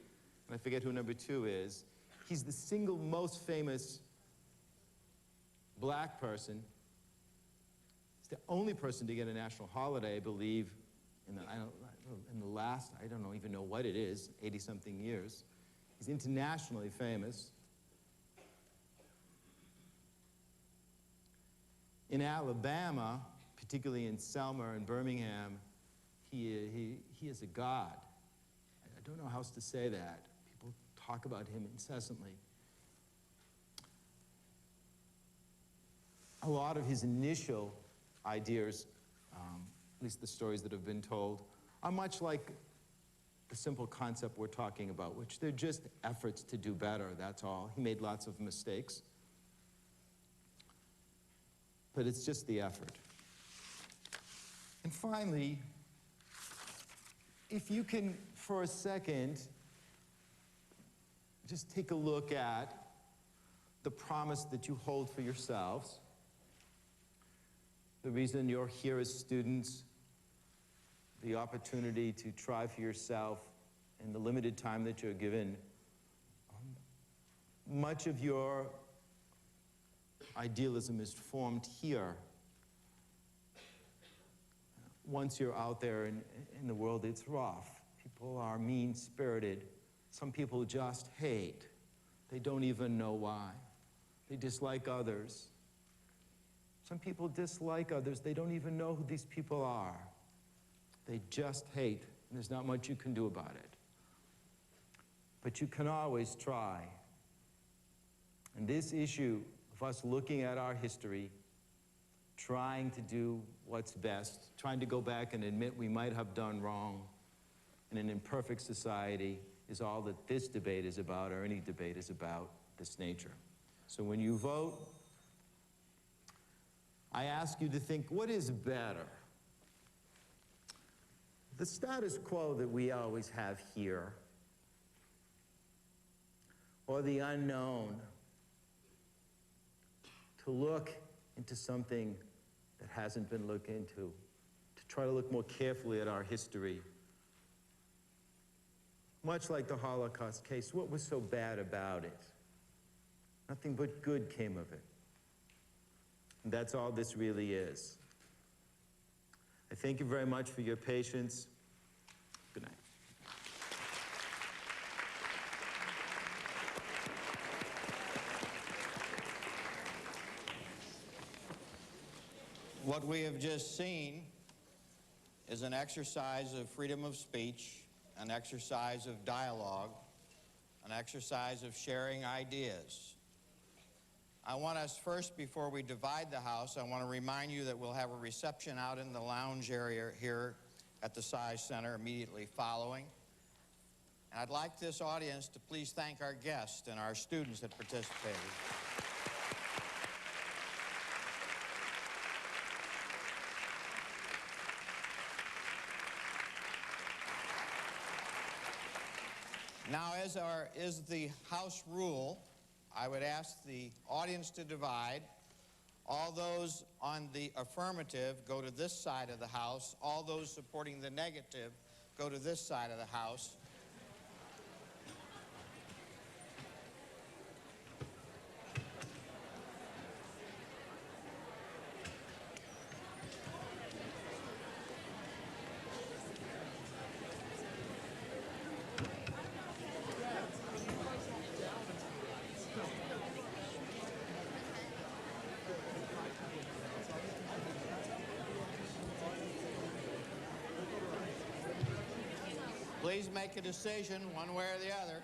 and I forget who number 2 is. He's the single most famous black person. He's the only person to get a national holiday, I believe, in the last, I don't even know what it is, 80-something years. He's internationally famous. In Alabama, particularly in Selma and Birmingham, he is a god. I don't know how else to say that. People talk about him incessantly. A lot of his initial ideas, at least the stories that have been told, are much like the simple concept we're talking about, which they're just efforts to do better, that's all. He made lots of mistakes. But it's just the effort. And finally, if you can, for a second, just take a look at the promise that you hold for yourselves, the reason you're here as students, the opportunity to try for yourself in the limited time that you're given. Much of your idealism is formed here. Once you're out there in the world, it's rough. People are mean-spirited. Some people just hate. They don't even know why. They dislike others. Some people dislike others. They don't even know who these people are. They just hate, and there's not much you can do about it. But you can always try. And this issue of us looking at our history, trying to do what's best, trying to go back and admit we might have done wrong in an imperfect society is all that this debate is about, or any debate is about this nature. So when you vote, I ask you to think, what is better? The status quo that we always have here, or the unknown? To look into something that hasn't been looked into, to try to look more carefully at our history. Much like the Holocaust case, what was so bad about it? Nothing but good came of it. And that's all this really is. I thank you very much for your patience. Good night. What we have just seen is an exercise of freedom of speech, an exercise of dialogue, an exercise of sharing ideas. I want us first, before we divide the house, I want to remind you that we'll have a reception out in the lounge area here at the Sci Center immediately following. And I'd like this audience to please thank our guests and our students that participated. Now, as is the House rule, I would ask the audience to divide. All those on the affirmative go to this side of the House. All those supporting the negative go to this side of the House. Please make a decision one way or the other.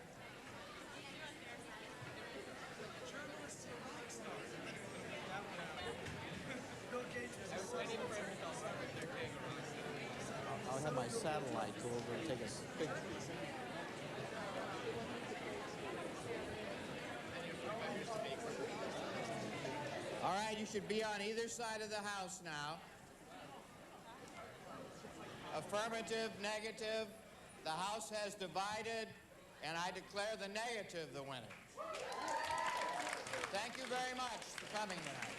I'll have my satellite go over and take a picture. All right, you should be on either side of the House now. Affirmative, negative. The House has divided, and I declare the negative the winner. Thank you very much for coming tonight.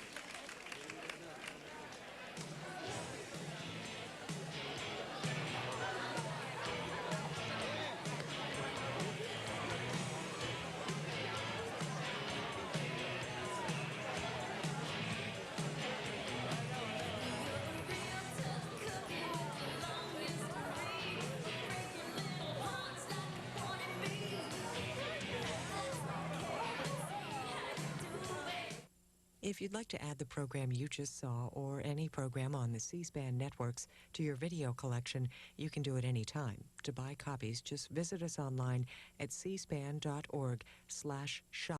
If you'd like to add the program you just saw or any program on the C-SPAN networks to your video collection, you can do it anytime. To buy copies, just visit us online at cspan.org/shop.